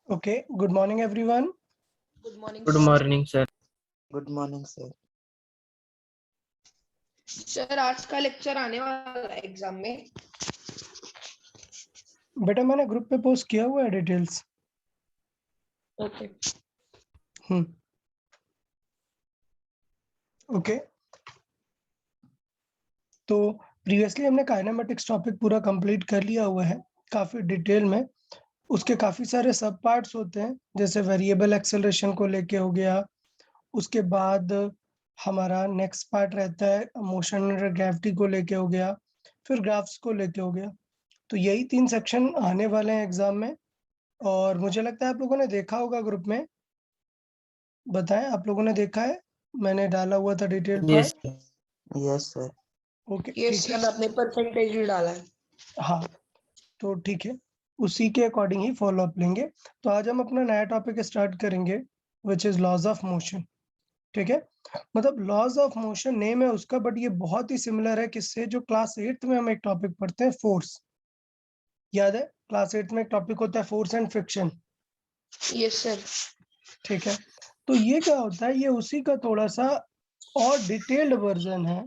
Okay, good morning everyone. Good morning, Good sir. morning, sir. Good morning sir. Sir आज का lecture आने वाला है एग्जाम में। बेटा मैंने ग्रुप पे पोस्ट किया हुआ है डिटेल्स। ओके ओके तो प्रीवियसली हमने काइनेमेटिक्स टॉपिक पूरा कंप्लीट कर लिया हुआ है काफी डिटेल में। उसके काफी सारे सब पार्ट्स होते हैं, जैसे वेरिएबल एक्सेलरेशन को लेके हो गया। उसके बाद हमारा नेक्स्ट पार्ट रहता है मोशन अंडर ग्रेविटी को लेके हो गया, फिर ग्राफ्स को लेके हो गया। तो यही 3 सेक्शन आने वाले हैं एग्जाम में, और मुझे लगता है आप लोगों ने देखा होगा ग्रुप में। बताएं, आप लोगों ने देखा है? मैंने डाला हुआ था detail Yes, part. Yes sir. Okay yes ठीक है। सर, आपने परसेंटेज भी डाला है। हाँ तो ठीक है, उसी के अकॉर्डिंग ही फॉलो अप लेंगे। तो आज हम अपना नया टॉपिक स्टार्ट करेंगे which is laws of motion. ठीक है, मतलब लॉज ऑफ मोशन नेम है उसका, बट ये बहुत ही सिमिलर है किससे, जो क्लास 8th में हम एक टॉपिक पढ़ते हैं फोर्स। याद है क्लास 8th में एक टॉपिक होता है force and friction. Yes sir. ठीक है, तो ये क्या होता है, ये उसी का थोड़ा सा और डिटेल्ड वर्जन है।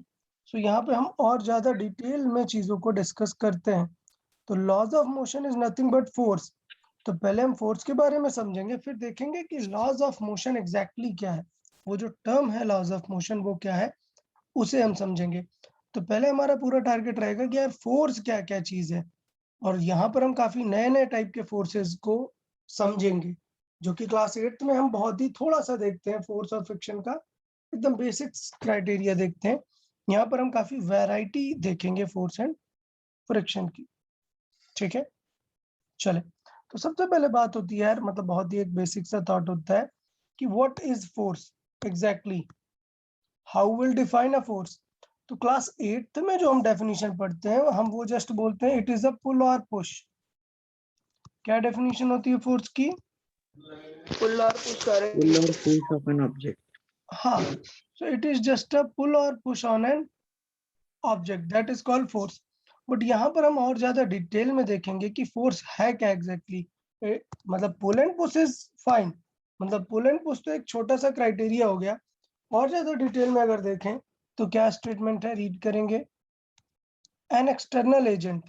सो यहाँ पे हम और ज्यादा डिटेल में चीजों को डिस्कस करते हैं। तो laws of motion is nothing but force. तो पहले हम फोर्स के बारे में समझेंगे, फिर देखेंगे कि लॉज ऑफ मोशन एग्जैक्टली क्या है। वो जो टर्म है लॉज ऑफ मोशन वो क्या है, उसे हम समझेंगे। तो पहले हमारा पूरा टारगेट रहेगा कि यार फोर्स क्या क्या चीज है, और यहाँ पर हम काफी नए नए टाइप के फोर्सेस को समझेंगे, जो कि क्लास 8th में हम बहुत ही थोड़ा सा देखते हैं। फोर्स और फ्रिक्शन का एकदम बेसिक्स क्राइटेरिया देखते हैं। यहाँ पर हम काफी वैरायटी देखेंगे फोर्स एंड फ्रिक्शन की। ठीक है, चले। तो सबसे पहले बात होती है यार, मतलब बहुत ही एक बेसिक सा थॉट होता है कि what is force exactly, how will define a force. तो क्लास 8th में जो हम डेफिनेशन पढ़ते हैं हम वो जस्ट बोलते हैं इट इज अ पुल और पुश। क्या डेफिनेशन होती है फोर्स की? पुल और पुश करें। पुल और पुश ऑफ एन ऑब्जेक्ट। हाँ, so it is just a pull और push on an object, that is called force. But यहाँ पर हम और ज्यादा डिटेल में देखेंगे कि फोर्स है क्या एग्जैक्टली। मतलब पुल एंड पुश इज फाइन, मतलब पुल एंड पुश तो एक छोटा सा क्राइटेरिया हो गया। और ज्यादा डिटेल में अगर देखें तो क्या स्टेटमेंट है, रीड करेंगे। एन एक्सटर्नल एजेंट,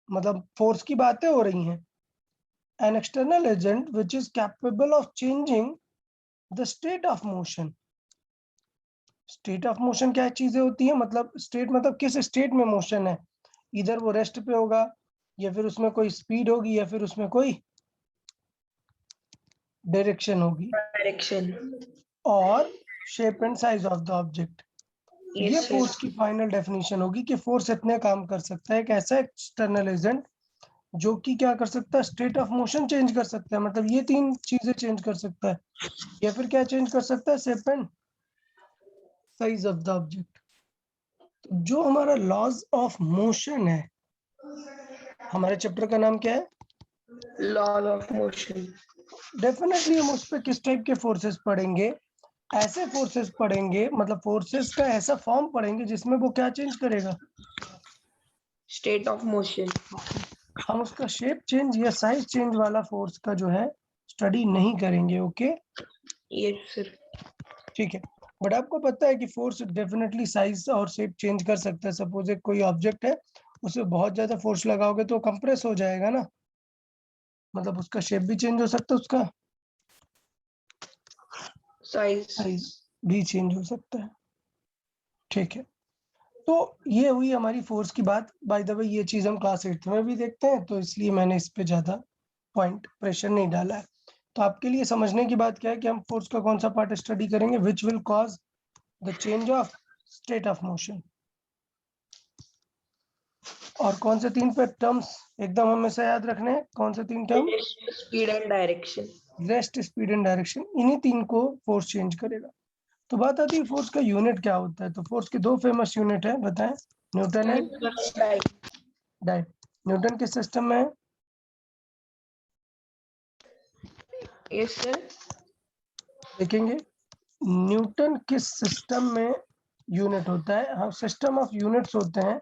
मतलब फोर्स की बातें हो रही हैं। An external agent which is capable of changing the state of motion. State of motion क्या चीजें होती है, मतलब स्टेट मतलब किस स्टेट में मोशन है। इधर वो रेस्ट पे होगा, या फिर उसमें कोई स्पीड होगी, या फिर उसमें कोई डायरेक्शन होगी, डायरेक्शन। और shape and size of the object. ये यस फोर्स सर। की फाइनल डेफिनेशन होगी कि फोर्स इतने काम कर सकता है। एक ऐसा एक्सटर्नल एजेंट जो कि क्या कर सकता है, स्टेट ऑफ मोशन चेंज कर सकता है, मतलब ये 3 चीजें चेंज कर सकता है। या फिर क्या चेंज कर सकता है, shape and size of the object. तो जो हमारा लॉज ऑफ मोशन है, हमारे चैप्टर का नाम क्या है? Law of motion. डेफिनेटली हम उस पर किस टाइप के फोर्सेस पढ़ेंगे, ऐसे फोर्सेस पढ़ेंगे, मतलब फोर्सेस का ऐसा फॉर्म पढ़ेंगे जिसमें वो क्या चेंज करेगा, स्टेट ऑफ मोशन। हम उसका शेप चेंज या साइज चेंज वाला फोर्स का जो है स्टडी नहीं करेंगे। Okay yes sir. ठीक है, बट आपको पता है कि फोर्स डेफिनेटली साइज और शेप चेंज कर सकता है। सपोज एक कोई ऑब्जेक्ट है, उसे बहुत ज्यादा फोर्स लगाओगे तो कंप्रेस हो जाएगा ना, मतलब उसका शेप भी चेंज हो सकता है, उसका साइज। साइज भी चेंज हो सकता है। ठीक है, तो ये हुई हमारी फोर्स की बात। बाय द वे ये चीज हम क्लास 8th में भी देखते हैं, तो इसलिए मैंने इस पे ज्यादा पॉइंट प्रेशर नहीं डाला है। तो आपके लिए समझने की बात क्या है कि हम फोर्स का कौन सा पार्ट स्टडी करेंगे, which will cause the change of state of motion. और कौन से 3 पे टर्म्स एकदम हमेशा याद रखने हैं, कौन से 3 term? Speed and direction. Rest, speed and direction, इन्हीं 3 को फोर्स चेंज करेगा। तो बात आती है फोर्स का यूनिट क्या होता है। तो फोर्स के 2 फेमस यूनिट है, बताएं। Newton and diet. न्यूटन किस सिस्टम में है? Yes sir. देखेंगे न्यूटन किस सिस्टम में यूनिट होता है। हाँ, सिस्टम ऑफ यूनिट्स होते हैं।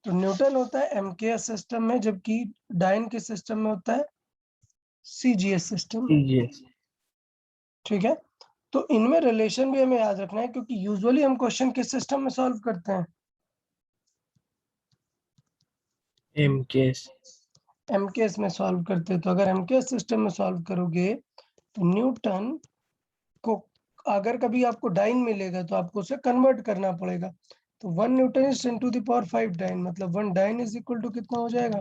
तो न्यूटन होता है एमकेएस सिस्टम में, जबकि डाइन किस सिस्टम में होता है? CGS system. CGS. ठीक है, तो इनमें रिलेशन भी हमें याद रखना है, क्योंकि यूजुअली हम क्वेश्चन किस सिस्टम में सॉल्व करते हैं? MKS. MKS में सॉल्व करते हैं। तो अगर MKS सिस्टम में सॉल्व करोगे तो न्यूटन को अगर कभी आपको डाइन मिलेगा तो आपको उसे कन्वर्ट करना पड़ेगा। तो 1 newton is 10 to the power 5 dyne, मतलब 1 डाइन इज इक्वल टू कितना हो जाएगा?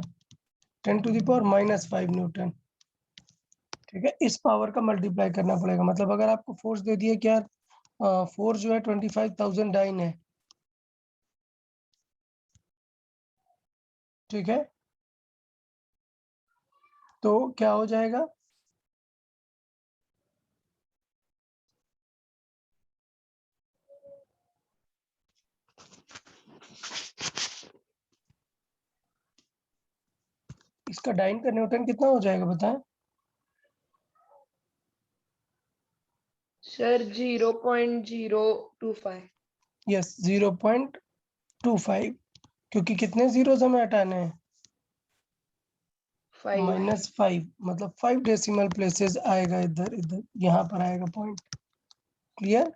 10 to the power -5 न्यूटन। ठीक है, इस पावर का मल्टीप्लाई करना पड़ेगा। मतलब अगर आपको फोर्स दे दिया कि यार फोर्स जो है 25,000 डाइन है, ठीक है, तो क्या हो जाएगा? इसका डाइन का न्यूटन कितना हो जाएगा बताएं? सर 0.025। यस, 0.25, क्योंकि कितने जीरोस हमें हटाने हैं? 5। -5, मतलब 5 डेसिमल प्लेसेस आएगा, इधर इधर यहाँ पर आएगा पॉइंट। क्लियर?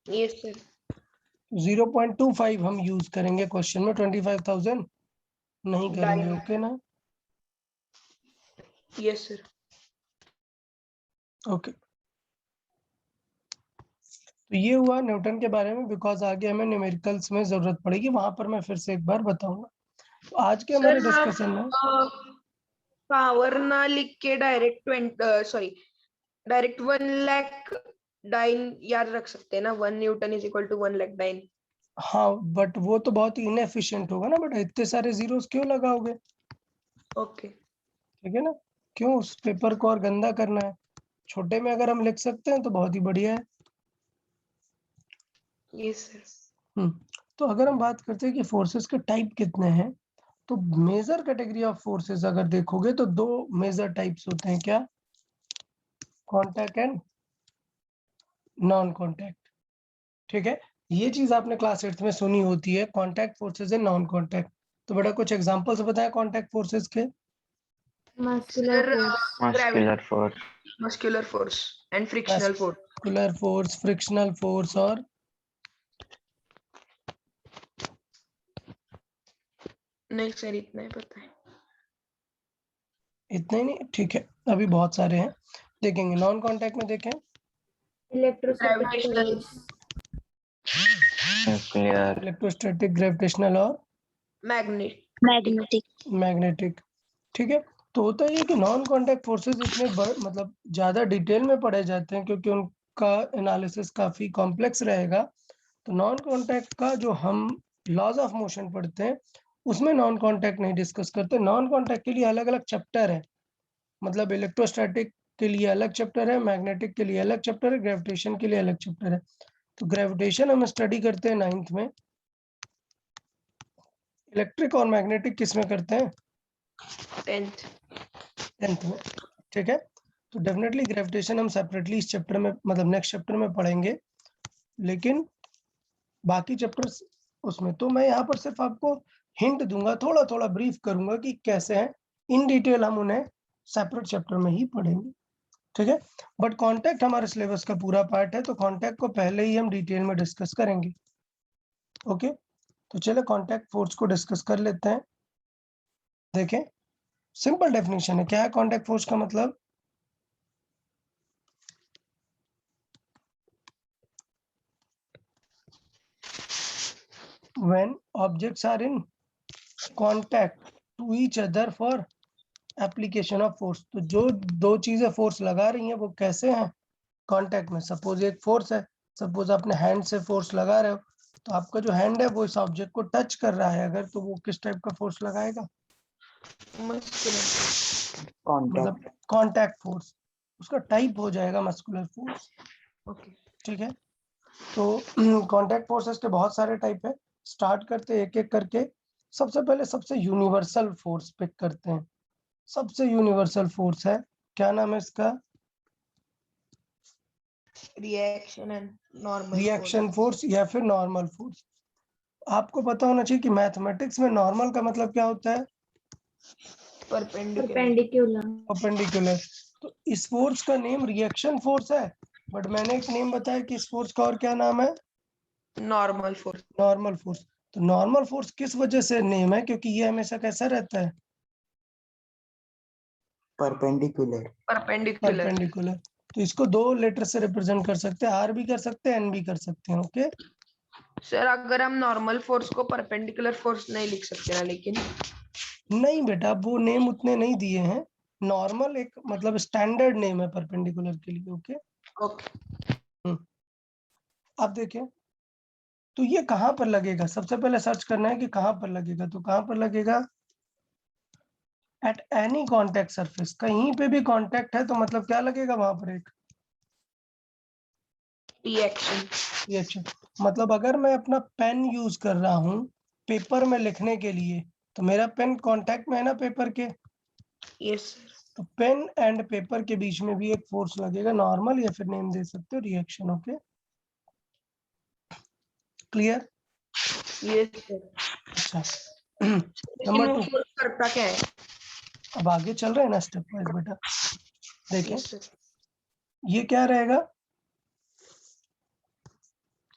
Yes sir. 0.25 हम यूज करेंगे क्वेश्चन में, 25,000 नहीं करेंगे। डाइन। ओके ना? Yes sir. ओके, तो ये हुआ न्यूटन के बारे में, बिकॉज आगे हमें न्यूमेरिकल्स में जरूरत पड़ेगी, वहां पर मैं फिर से एक बार बताऊंगा। तो आज के हमारे सर डिस्कशन में पावर ना लिख के डायरेक्ट 1 लाख डाइन याद रख सकते हैं ना। 1 newton is equal to 1 lakh dyne. हाँ, बट वो तो बहुत ही इनएफिशिएंट होगा ना बेटा, इतने सारे जीरोस क्यों लगाओगे? ओके। ठीक है ना, क्यों उस पेपर को और गंदा करना है? छोटे में अगर हम लिख सकते हैं तो बहुत ही बढ़िया है। Yes sir. तो अगर हम बात करते हैं कि फोर्सेस के टाइप कितने हैं, तो मेजर कैटेगरी ऑफ फोर्सेस अगर देखोगे तो 2 मेजर टाइप्स होते हैं। क्या? Contact and non contact. ठीक है, ये चीज आपने क्लास 8th में सुनी होती है, contact forces and non contact. तो बेटा कुछ एग्जांपल्स बताएं कॉन्टैक्ट फोर्सेस के। Sir Muscular force. Muscular force and frictional force. Muscular force, frictional force, और नहीं सर इतना ही पता है। इतने नहीं? ठीक है, अभी बहुत सारे हैं, देखेंगे। नॉन कॉन्टैक्ट में देखें, ग्रेविटेशनल, Nuclear. इलेक्ट्रोस्टैटिक, ग्रेविटेशनल और मैग्नेटिक। मैग्नेटिक। ठीक है, तो होता है कि नॉन कॉन्टैक्ट फोर्सेस इतने मतलब ज्यादा डिटेल में पढ़े जाते हैं, क्योंकि उनका एनालिसिस काफी कॉम्प्लेक्स रहेगा। तो नॉन कॉन्टैक्ट का जो हम लॉज ऑफ मोशन पढ़ते हैं उसमें नॉन कॉन्टैक्ट नहीं डिस्कस करते। नॉन कॉन्टैक्ट के लिए अलग अलग चैप्टर है, मतलब इलेक्ट्रोस्टैटिक के लिए अलग चैप्टर है, मैग्नेटिक के लिए अलग चैप्टर है, ग्रेविटेशन के लिए अलग चैप्टर है। तो ग्रेविटेशन हम स्टडी करते हैं 9th में, इलेक्ट्रिक और मैग्नेटिक किस में करते हैं? 10th में। ठीक है, तो डेफिनेटली ग्रेविटेशन हम सेपरेटली इस चैप्टर में, मतलब नेक्स्ट चैप्टर में पढ़ेंगे, लेकिन बाकी चैप्टर्स उसमें तो मैं यहाँ पर सिर्फ आपको हिंट दूंगा, थोड़ा थोड़ा ब्रीफ करूंगा कि कैसे हैं। इन डिटेल हम उन्हें सेपरेट चैप्टर में ही पढ़ेंगे। ठीक है, बट कॉन्टैक्ट हमारे सिलेबस का पूरा पार्ट है, तो कॉन्टैक्ट को पहले ही हम डिटेल में डिस्कस करेंगे। ओके, तो चलो कॉन्टैक्ट फोर्स को डिस्कस कर लेते हैं। देखें, सिंपल डेफिनेशन है। क्या है कॉन्टैक्ट फोर्स का मतलब? when objects are in contact to each other for application of force। तो जो दो चीजें फोर्स लगा रही हैं वो कैसे हैं? कांटेक्ट में। सपोज एक फोर्स है, सपोज अपने हैंड से फोर्स लगा रहे हो, तो आपका जो हैंड है वो इस ऑब्जेक्ट को टच कर रहा है अगर, तो वो किस टाइप का फोर्स लगाएगा? मस्कुलर। मतलब Contact. कांटेक्ट फोर्स, उसका टाइप हो जाएगा मस्कुलर फोर्स। ओके। ठीक है, तो कांटेक्ट फोर्सेस के बहुत सारे टाइप है। स्टार्ट करते एक एक करके। सबसे पहले सबसे यूनिवर्सल फोर्स पिक करते हैं। सबसे यूनिवर्सल फोर्स है, क्या नाम है इसका? Reaction and normal reaction force या फिर नॉर्मल फोर्स। आपको पता होना चाहिए कि मैथमेटिक्स में नॉर्मल का मतलब क्या होता है? परपेंडिकुलर। परपेंडिकुलर। तो इस फोर्स का नेम रिएक्शन फोर्स है, बट मैंने एक नेम बताया कि इस फोर्स का और क्या नाम है? Normal force. Normal force. तो नॉर्मल फोर्स किस वजह से नेम है? क्योंकि ये हमेशा कैसा रहता है? परपेंडिकुलर। परपेंडिकुलर। तो इसको दो लेटर से रिप्रेजेंट कर सकते हैं, आर भी कर सकते हैं, एन भी कर सकते हैं। ओके सर अगर हम नॉर्मल फोर्स को परपेंडिकुलर फोर्स नहीं लिख सकते ना, लेकिन नहीं बेटा, वो नेम उतने नहीं दिए हैं। नॉर्मल एक मतलब स्टैंडर्ड नेम है परपेंडिकुलर के लिए। Okay okay. अब देखिए, तो ये कहाँ पर लगेगा? सबसे पहले सर्च करना है कि कहाँ पर लगेगा। तो कहाँ पर लगेगा? At any contact surface. कहीं पे भी कॉन्टेक्ट है तो मतलब क्या लगेगा वहां पर? एक रिएक्शन। मतलब अगर मैं अपना पेन यूज कर रहा हूँ पेपर में लिखने के लिए, तो मेरा पेन कांटेक्ट में है ना पेपर के। Yes sir. तो पेन एंड पेपर के बीच में भी एक फोर्स लगेगा, नॉर्मल या फिर नेम दे सकते हो reaction. Okay clear? Yes sir. अच्छा लेकिन नंबर वो 2। फोर्स करता क्या है? अब आगे चल रहे हैं ना स्टेप वाइज बेटा। देखिए यस सर। ये क्या रहेगा?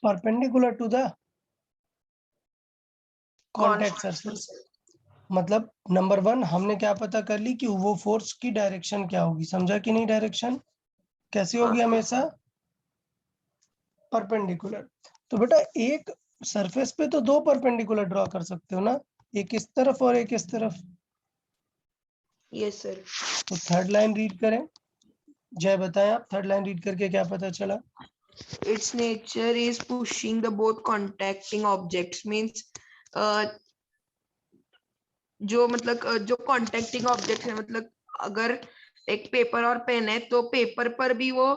Perpendicular to the contact surface. मतलब नंबर 1 हमने क्या पता कर ली कि वो फोर्स की डायरेक्शन क्या होगी। समझा कि नहीं? डायरेक्शन कैसी होगी? हमेशा परपेंडिकुलर। तो बेटा एक सरफेस पे तो दो परपेंडिकुलर ड्रॉ कर सकते हो ना, एक इस तरफ और एक इस तरफ। Yes sir. तो थर्ड लाइन रीड करें। जय बताएं आप, थर्ड लाइन रीड करके क्या पता चला? Its nature is pushing the both contacting objects means जो मतलब जो कॉन्टेक्टिंग ऑब्जेक्ट है, मतलब अगर एक पेपर और पेन है तो पेपर पर भी वो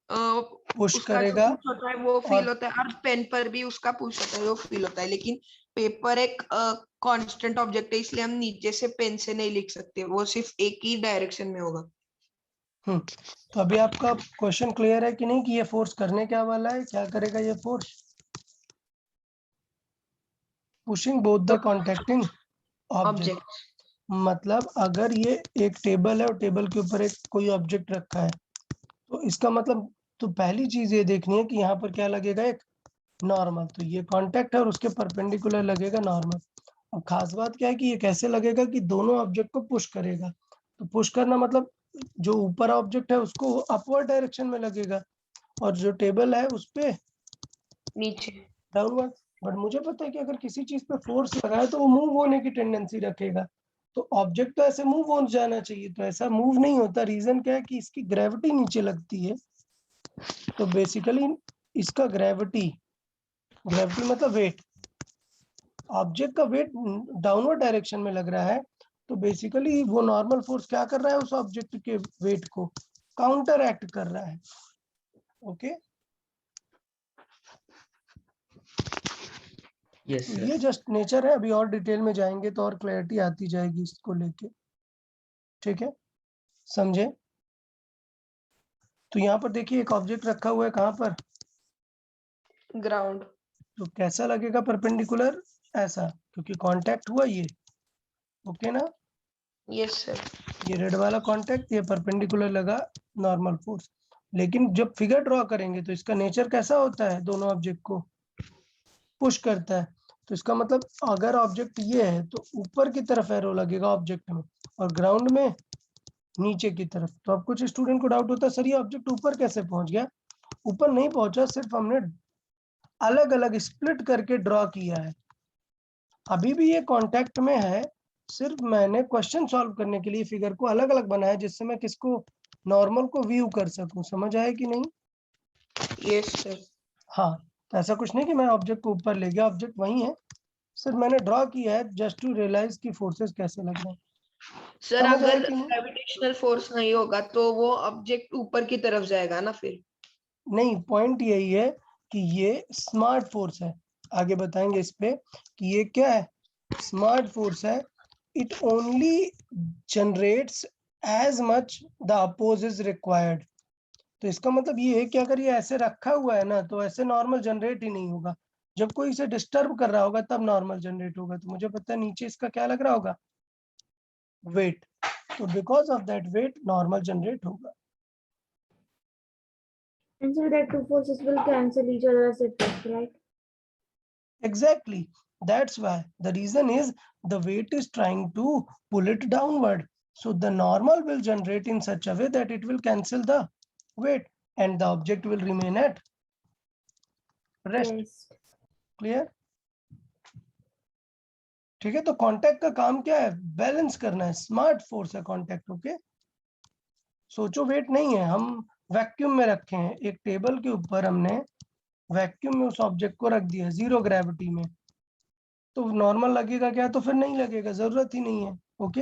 पुश उसका जो करेगा पुश होता है वो और फील होता है, और पेन पर भी उसका पुश होता है वो फील होता है। लेकिन पेपर एक कांस्टेंट ऑब्जेक्ट है, इसलिए हम नीचे से पेन से नहीं लिख सकते, वो सिर्फ एक ही डायरेक्शन में होगा। तो अभी आपका क्वेश्चन क्लियर है कि नहीं कि ये फोर्स करने क्या वाला है? क्या करेगा ये force? Pushing both the contacting object. Object. मतलब अगर ये एक टेबल है और टेबल के ऊपर एक कोई ऑब्जेक्ट रखा है, तो इसका मतलब तो पहली चीज ये देखनी है कि यहाँ पर क्या लगेगा? एक नॉर्मल। तो ये कांटेक्ट है और उसके परपेंडिकुलर लगेगा नॉर्मल। अब खास बात क्या है कि ये कैसे लगेगा कि दोनों ऑब्जेक्ट को पुश करेगा। तो पुश करना मतलब जो ऊपर ऑब्जेक्ट है उसको अपवर्ड डायरेक्शन में लगेगा और जो टेबल है उस पे नीचे। डाउनवर्ड। बट मुझे पता है कि अगर किसी चीज पे फोर्स लगा है तो वो मूव होने की टेंडेंसी रखेगा। तो ऑब्जेक्ट तो ऐसे मूव हो जाना चाहिए, तो ऐसा मूव नहीं होता। रीजन क्या है कि इसकी ग्रेविटी नीचे लगती है। तो बेसिकली इसका ग्रेविटी मतलब वेट, ऑब्जेक्ट का वेट डाउनवर्ड डायरेक्शन में लग रहा है। तो बेसिकली वो नॉर्मल फोर्स क्या कर रहा है? उस ऑब्जेक्ट के वेट को काउंटर एक्ट कर रहा है। ओके यस तो ये जस्ट नेचर है। अभी और डिटेल में जाएंगे तो और क्लैरिटी आती जाएगी इसको लेके। ठीक है, समझे? तो यहाँ पर देखिए एक ऑब्जेक्ट रखा हुआ है, कहाँ पर? ग्राउंड। तो कैसा लगेगा परपेंडिकुलर? ऐसा, क्योंकि कांटेक्ट हुआ ये। ओके ना? Yes sir. ये रेड वाला कांटेक्ट, ये परपेंडिकुलर लगा नॉर्मल फोर्स। लेकिन जब फिगर ड्रॉ करेंगे तो इसका नेचर कैसा होता है? दोनों ऑब्जेक्ट को पुश करता है। तो इसका मतलब अगर ऑब्जेक्ट ये है तो ऊपर की तरफ एरो लगेगा ऑब्जेक्ट में, और ग्राउंड में नीचे की तरफ। तो अब कुछ स्टूडेंट को डाउट होता है सर ये ऑब्जेक्ट ऊपर कैसे पहुंच गया? ऊपर नहीं पहुंचा, सिर्फ हमने अलग अलग स्प्लिट करके ड्रॉ किया है। अभी भी ये कांटेक्ट में है, सिर्फ मैंने क्वेश्चन सॉल्व करने के लिए फिगर को अलग अलग बनाया जिससे मैं किसको नॉर्मल को व्यू कर सकूं। समझ आया कि नहीं? Yes sir. हाँ, तो ऐसा कुछ नहीं कि मैं ऑब्जेक्ट को ऊपर ले गया, ऑब्जेक्ट वही है, सिर्फ मैंने ड्रॉ किया है जस्ट टू रियलाइज की फोर्सेस कैसे लग रहे हैं। सर समझ आया अगर कि नहीं? ग्रेविटेशनल फोर्स नहीं होगा तो वो ऑब्जेक्ट ऊपर की तरफ जाएगा ना फिर? नहीं, पॉइंट यही है कि ये स्मार्ट फोर्स है। आगे बताएंगे इस पे कि ये क्या है, स्मार्ट फोर्स है। It only generates as much the oppose is required. तो इसका मतलब ये है कि अगर ये ऐसे रखा हुआ है ना तो ऐसे नॉर्मल जनरेट ही नहीं होगा। जब कोई इसे डिस्टर्ब कर रहा होगा तब नॉर्मल जनरेट होगा। तो मुझे पता है नीचे इसका क्या लग रहा होगा? वेट। तो because of that weight normal generate होगा। And so that two forces will cancel each other as effect, right? Exactly. That's why the reason is the weight is trying to pull it downward. So the normal will generate in such a way that it will cancel the weight and the object will remain at rest. Yes. Clear? ठीक है, तो contact का काम क्या है? Balance करना है. Smart force है कांटेक्ट. ओके, सोचो वेट नहीं है, हम वैक्यूम में रखे हैं. एक टेबल के ऊपर हमने वैक्यूम में उस ऑब्जेक्ट को रख दिया जीरो ग्रेविटी में, तो नॉर्मल लगेगा क्या? तो फिर नहीं लगेगा, जरूरत ही नहीं है. Okay,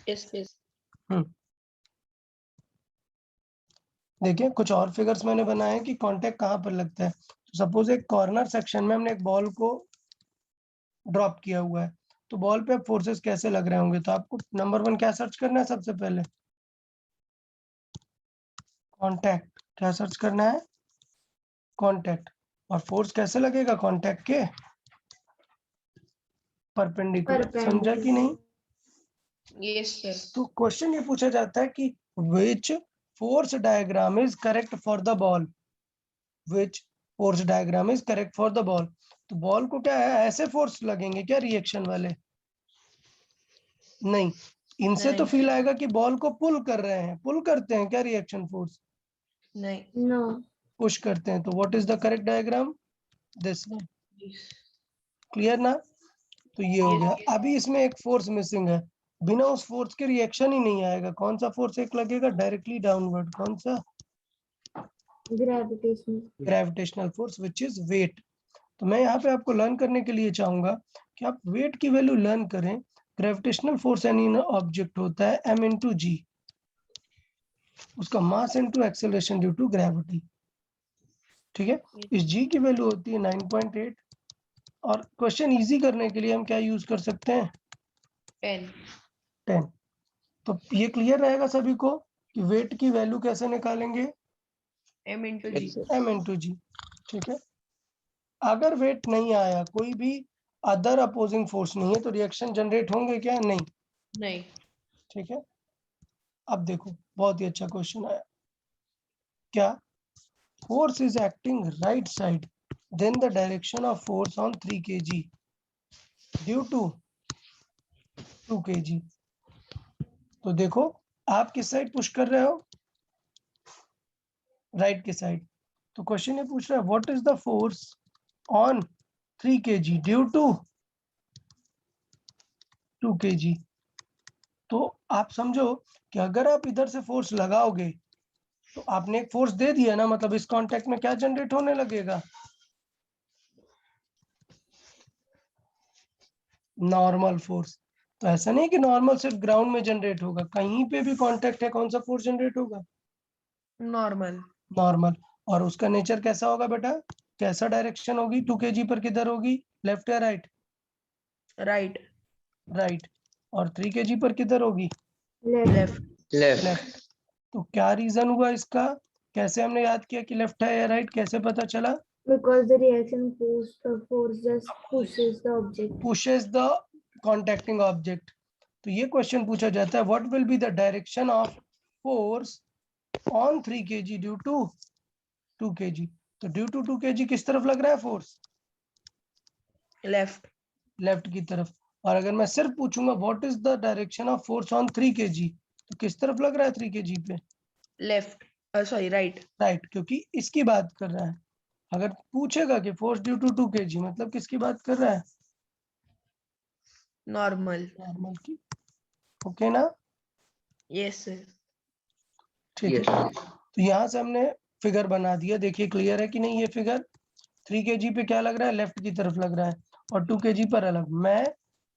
yes yes. देखिए कुछ और फिगर्स मैंने बनाए हैं कि कांटेक्ट कहाँ पर लगता है. तो सपोज एक कॉर्नर सेक्शन में हमने एक बॉल को ड्रॉप किया हुआ है, तो बॉल पे फोर्सेस कैसे लग रहे होंगे? तो आपको नंबर 1 क्या सर्च करना है? सबसे पहले कांटेक्ट. क्या सर्च करना है? कांटेक्ट. और फोर्स कैसे लगेगा? कांटेक्ट के परपेंडिकुलर. समझा कि नहीं? Yes sir. तो क्वेश्चन ये पूछा जाता है कि which force diagram is correct for the ball. which force diagram is correct for the ball. तो बॉल को क्या है, ऐसे फोर्स लगेंगे क्या रिएक्शन वाले? नहीं, इनसे तो फील आएगा कि बॉल को पुल कर रहे हैं. पुल करते हैं क्या रिएक्शन फोर्स? नहीं. No. पुश करते हैं. तो what is the correct diagram? This one. Clear ना? तो ये हो गया. अभी इसमें एक फोर्स मिसिंग है. बिना उस फोर्स के रिएक्शन ही नहीं आएगा. कौन सा फोर्स एक लगेगा डायरेक्टली डाउनवर्ड? कौन सा? Gravitational. Gravitational force which is weight. तो मैं यहाँ पे आपको लर्न करने के लिए चाहूंगा कि आप वेट की वैल्यू लर्न करें. ग्रेविटेशनल फोर्स एनी ऑब्जेक्ट होता है m इंटू जी, उसका mass into acceleration due to gravity. ठीक है, इस g की वैल्यू होती है 9.8. और क्वेश्चन इजी करने के लिए हम क्या यूज कर सकते हैं? 10. तो ये क्लियर रहेगा सभी को कि वेट की वैल्यू कैसे निकालेंगे? m into g. m into G. ठीक है, अगर वेट नहीं आया, कोई भी अदर अपोजिंग फोर्स नहीं है, तो रिएक्शन जनरेट होंगे क्या? नहीं. नहीं. ठीक है, अब देखो बहुत ही अच्छा क्वेश्चन आया. क्या? Force is acting right side, then the direction of force on 3 kg due to 2 kg. तो देखो आप किस साइड पुश कर रहे हो? राइट की साइड. तो क्वेश्चन ये पूछ रहा है what is the force on 3 kg due to 2 kg. तो आप समझो कि अगर आप इधर से फोर्स लगाओगे तो आपने एक फोर्स दे दिया ना, मतलब इस कांटेक्ट में क्या जनरेट होने लगेगा? Normal force. तो ऐसा नहीं कि नॉर्मल सिर्फ ग्राउंड में जनरेट होगा, कहीं पे भी कांटेक्ट है कौन सा फोर्स जनरेट होगा? नॉर्मल. नॉर्मल. और उसका नेचर कैसा होगा बेटा? कैसा डायरेक्शन होगी? 2 kg पर किधर होगी? लेफ्ट या राइट? राइट. राइट. और 3 kg पर किधर होगी? लेफ्ट. लेफ्ट. तो क्या रीजन हुआ इसका? कैसे हमने याद किया कि लेफ्ट है या राइट? कैसे पता चला? Because the reaction force just pushes the object. Pushes the contacting object. तो ये क्वेश्चन पूछा जाता है what will be the direction of force on 3 kg due to 2 kg. तो ड्यू टू 2 kg किस तरफ लग रहा है फोर्स? लेफ्ट. लेफ्ट की तरफ. और अगर मैं सिर्फ पूछूंगा what is the direction of force on 3 kg, तो किस तरफ लग रहा है 3 kg पे? लेफ्ट. Sorry right. राइट, क्योंकि इसकी बात कर रहा है. अगर पूछेगा कि फोर्स ड्यू टू 2 kg मतलब किसकी बात कर रहा है? नॉर्मल. नॉर्मल की. ओके ना? Yes sir. ठीक है. तो यहाँ से हमने फिगर बना दिया. देखिए क्लियर है कि नहीं? ये फिगर 3 kg पे क्या लग रहा है? लेफ्ट की तरफ लग रहा है. और 2 kg पर अलग. मैं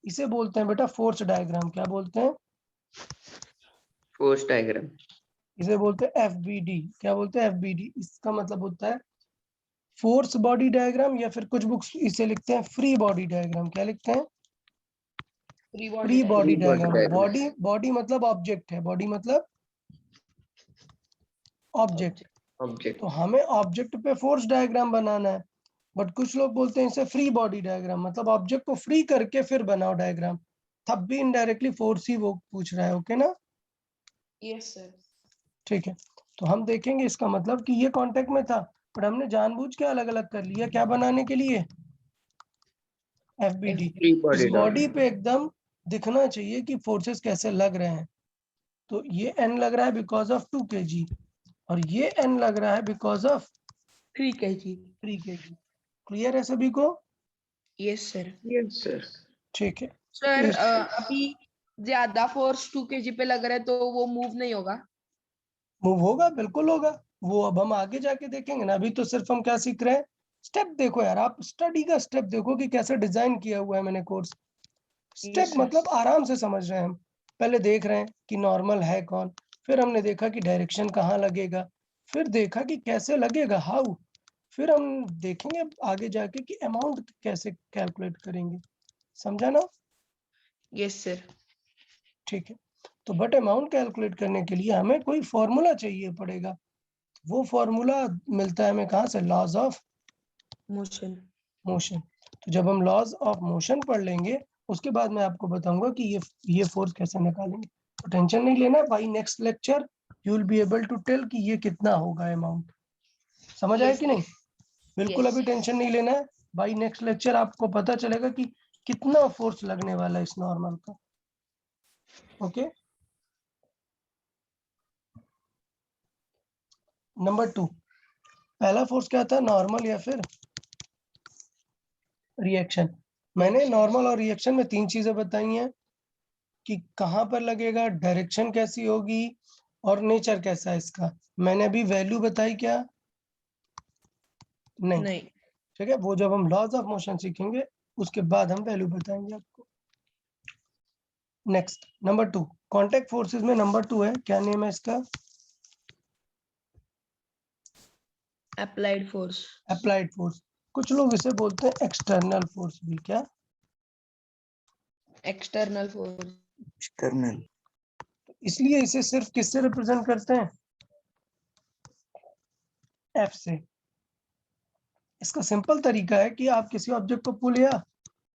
इसे बोलते हैं बेटा फोर्स डायग्राम. क्या बोलते हैं? Force diagram. इसे बोलते हैं FBD. क्या बोलते हैं? FBD. इसका मतलब होता है फोर्स बॉडी डायग्राम, या फिर कुछ बुक्स इसे लिखते हैं फ्री बॉडी डायग्राम. क्या लिखते हैं? Free body diagram. बॉडी मतलब ऑब्जेक्ट है. बॉडी मतलब ऑब्जेक्ट. तो हमें ऑब्जेक्ट पे फोर्स डायग्राम बनाना है, बट कुछ लोग बोलते हैं इसे फ्री बॉडी डायग्राम, मतलब ऑब्जेक्ट को फ्री करके फिर बनाओ डायग्राम. तब भी इनडायरेक्टली फोर्स ही वो पूछ रहा है. ओके ना? Yes sir. ठीक है. तो हम देखेंगे इसका मतलब कि ये कांटेक्ट में था, पर हमने जानबूझ के अलग अलग कर लिया, क्या बनाने के लिए, FBD। Free इस body बॉडी diagram. पे एकदम दिखना चाहिए कि फोर्सेस कैसे लग रहे हैं। तो ये N लग रहा है बिकॉज ऑफ 2 kg और ये N लग रहा है because of 3 kg। 3 kg। Clear है सभी को? Yes sir. Yes, sir. ठीक है। सर तो अभी ज्यादा फोर्स 2 kg पे लग रहा है तो वो मूव नहीं होगा? मूव होगा, बिल्कुल होगा। वो अब हम आगे जाके देखेंगे ना, अभी तो सिर्फ हम क्या सीख रहे हैं, स्टेप देखो यार, आप स्टडी का स्टेप देखो कि कैसे डिजाइन किया हुआ है मैंने कोर्स। Step Yes, sir. मतलब आराम से समझ रहे हैं हम। पहले देख रहे हैं कि नॉर्मल है कौन, फिर हमने देखा कि डायरेक्शन कहाँ लगेगा, फिर देखा कि कैसे लगेगा, हाउ, फिर हम देखेंगे आगे जाके कि अमाउंट कैसे कैलकुलेट करेंगे। समझा ना? Yes sir. ठीक है। तो बट अमाउंट कैलकुलेट करने के लिए हमें कोई फॉर्मूला चाहिए पड़ेगा। वो फॉर्मूला मिलता है हमें कहाँ से, लॉज ऑफ मोशन। मोशन। तो जब हम लॉज ऑफ मोशन पढ़ लेंगे उसके बाद मैं आपको बताऊंगा कि ये फोर्स कैसे निकालेंगे। तो टेंशन नहीं लेना, by next lecture you will be able to tell कि ये कितना होगा अमाउंट। समझ आया Yes, कि नहीं? बिल्कुल yes. अभी टेंशन नहीं लेना है, बाय नेक्स्ट लेक्चर आपको पता चलेगा कि कितना फोर्स लगने वाला है इस नॉर्मल का। ओके। नंबर 2, पहला फोर्स क्या था, नॉर्मल या फिर रिएक्शन। मैंने नॉर्मल और रिएक्शन में 3 चीजें बताई हैं कि कहाँ पर लगेगा, डायरेक्शन कैसी होगी और नेचर कैसा है इसका। मैंने अभी वैल्यू बताई क्या? नहीं। नहीं। ठीक है, वो जब हम लॉज ऑफ मोशन सीखेंगे उसके बाद हम वैल्यू बताएंगे आपको। नेक्स्ट नंबर 2, कांटेक्ट फोर्सेस में नंबर 2 है, क्या नेम है इसका? Applied force. Applied force. कुछ लोग इसे बोलते हैं एक्सटर्नल फोर्स भी। क्या? External force. External. इसलिए इसे सिर्फ किससे रिप्रेजेंट करते हैं, F से। इसका सिंपल तरीका है कि आप किसी ऑब्जेक्ट को पुल या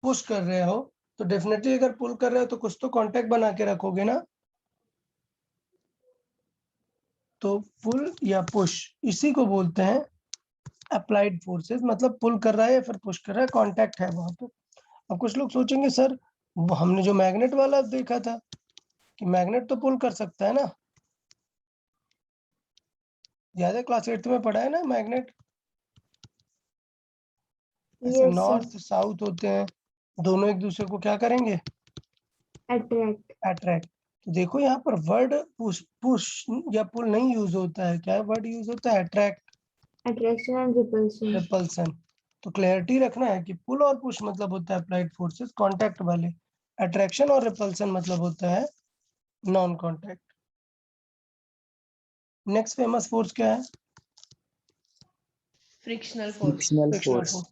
पुश कर रहे हो तो डेफिनेटली अगर पुल कर रहे हो तो कुछ तो कांटेक्ट बना के रखोगे ना। तो पुल या पुश इसी को बोलते हैं अप्लाइड फोर्सेस। मतलब पुल कर रहा है या फिर पुश कर रहा है, कांटेक्ट है वहां पे। अब कुछ लोग सोचेंगे सर वो हमने जो मैग्नेट वाला देखा था कि मैग्नेट तो पुल कर सकता है ना, याद है क्लास 8 में पढ़ा है ना मैग्नेट, ऐसे Yes, sir. नॉर्थ साउथ होते हैं, दोनों एक दूसरे को क्या करेंगे, Attract. अट्रैक्ट। तो देखो यहाँ पर वर्ड पुश पुश या पुल नहीं यूज होता है, क्या वर्ड यूज होता है, attract, Attraction and repulsion. Repulsion. तो क्लैरिटी रखना है कि पुल और पुश मतलब होता है अप्लाइड फोर्सेस कांटेक्ट वाले, अट्रैक्शन और रिपल्सन मतलब होता है non contact. Next famous force क्या है, frictional force. Frictional frictional force. Force.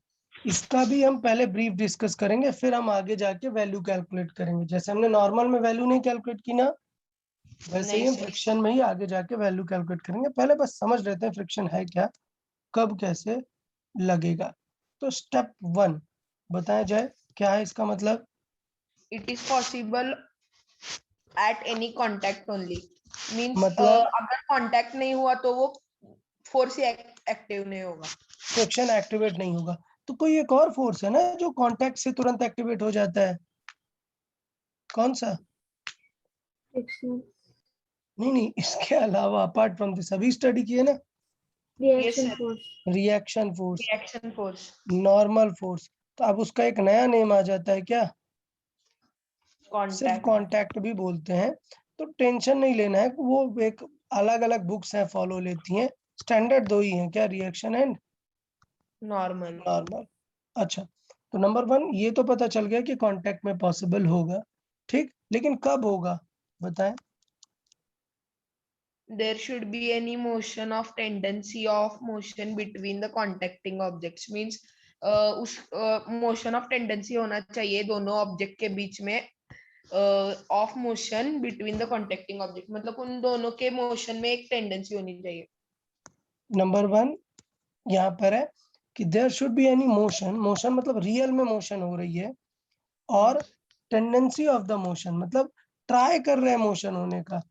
इसका भी हम पहले ब्रीफ डिस्कस करेंगे, फिर हम आगे जाके वैल्यू कैलकुलेट करेंगे। जैसे हमने नॉर्मल में वैल्यू नहीं कैलकुलेट की ना, वैसे ही नहीं हम सर। फ्रिक्शन में ही आगे जाके वैल्यू कैलकुलेट करेंगे। पहले बस समझ लेते हैं फ्रिक्शन है क्या, कब कैसे लगेगा। तो स्टेप 1 बताया जाए, क्या है इसका मतलब, it is possible at any contact only. Means मतलब अगर कांटेक्ट नहीं हुआ तो वो फोर्स एक्टिव नहीं होगा। फ्रिक्शन एक्टिवेट नहीं होगा। तो कोई एक और फोर्स है ना जो कांटेक्ट से तुरंत एक्टिवेट हो जाता है, कौन सा? Friction. नहीं, इसके अलावा अपार्ट फ्रॉम दिस अभी स्टडी किए ना, yes Reaction sir. force. Reaction force, reaction force. Normal force. तो अब उसका एक नया नेम आ जाता है, क्या? सिर्फ कांटेक्ट। कांटेक्ट भी बोलते हैं। तो टेंशन नहीं लेना है, वो एक अलग अलग बुक्स हैं फॉलो लेती हैं, स्टैंडर्ड 2 ही हैं, क्या, रिएक्शन एंड नॉर्मल। नॉर्मल। अच्छा, तो नंबर 1 ये तो पता चल गया कि कांटेक्ट में पॉसिबल होगा, ठीक, लेकिन कब होगा बताएं। There should be any motion of tendency of motion between the contacting objects means उस motion of tendency होना चाहिए दोनों ऑब्जेक्ट के बीच में of motion between the contacting object, मतलब उन दोनों के मोशन में एक टेंडेंसी होनी चाहिए। नंबर 1 यहाँ पर है कि there should be any motion, motion मतलब रियल में मोशन हो रही है, और टेंडेंसी ऑफ द मोशन मतलब ट्राई कर रहे हैं मोशन होने का।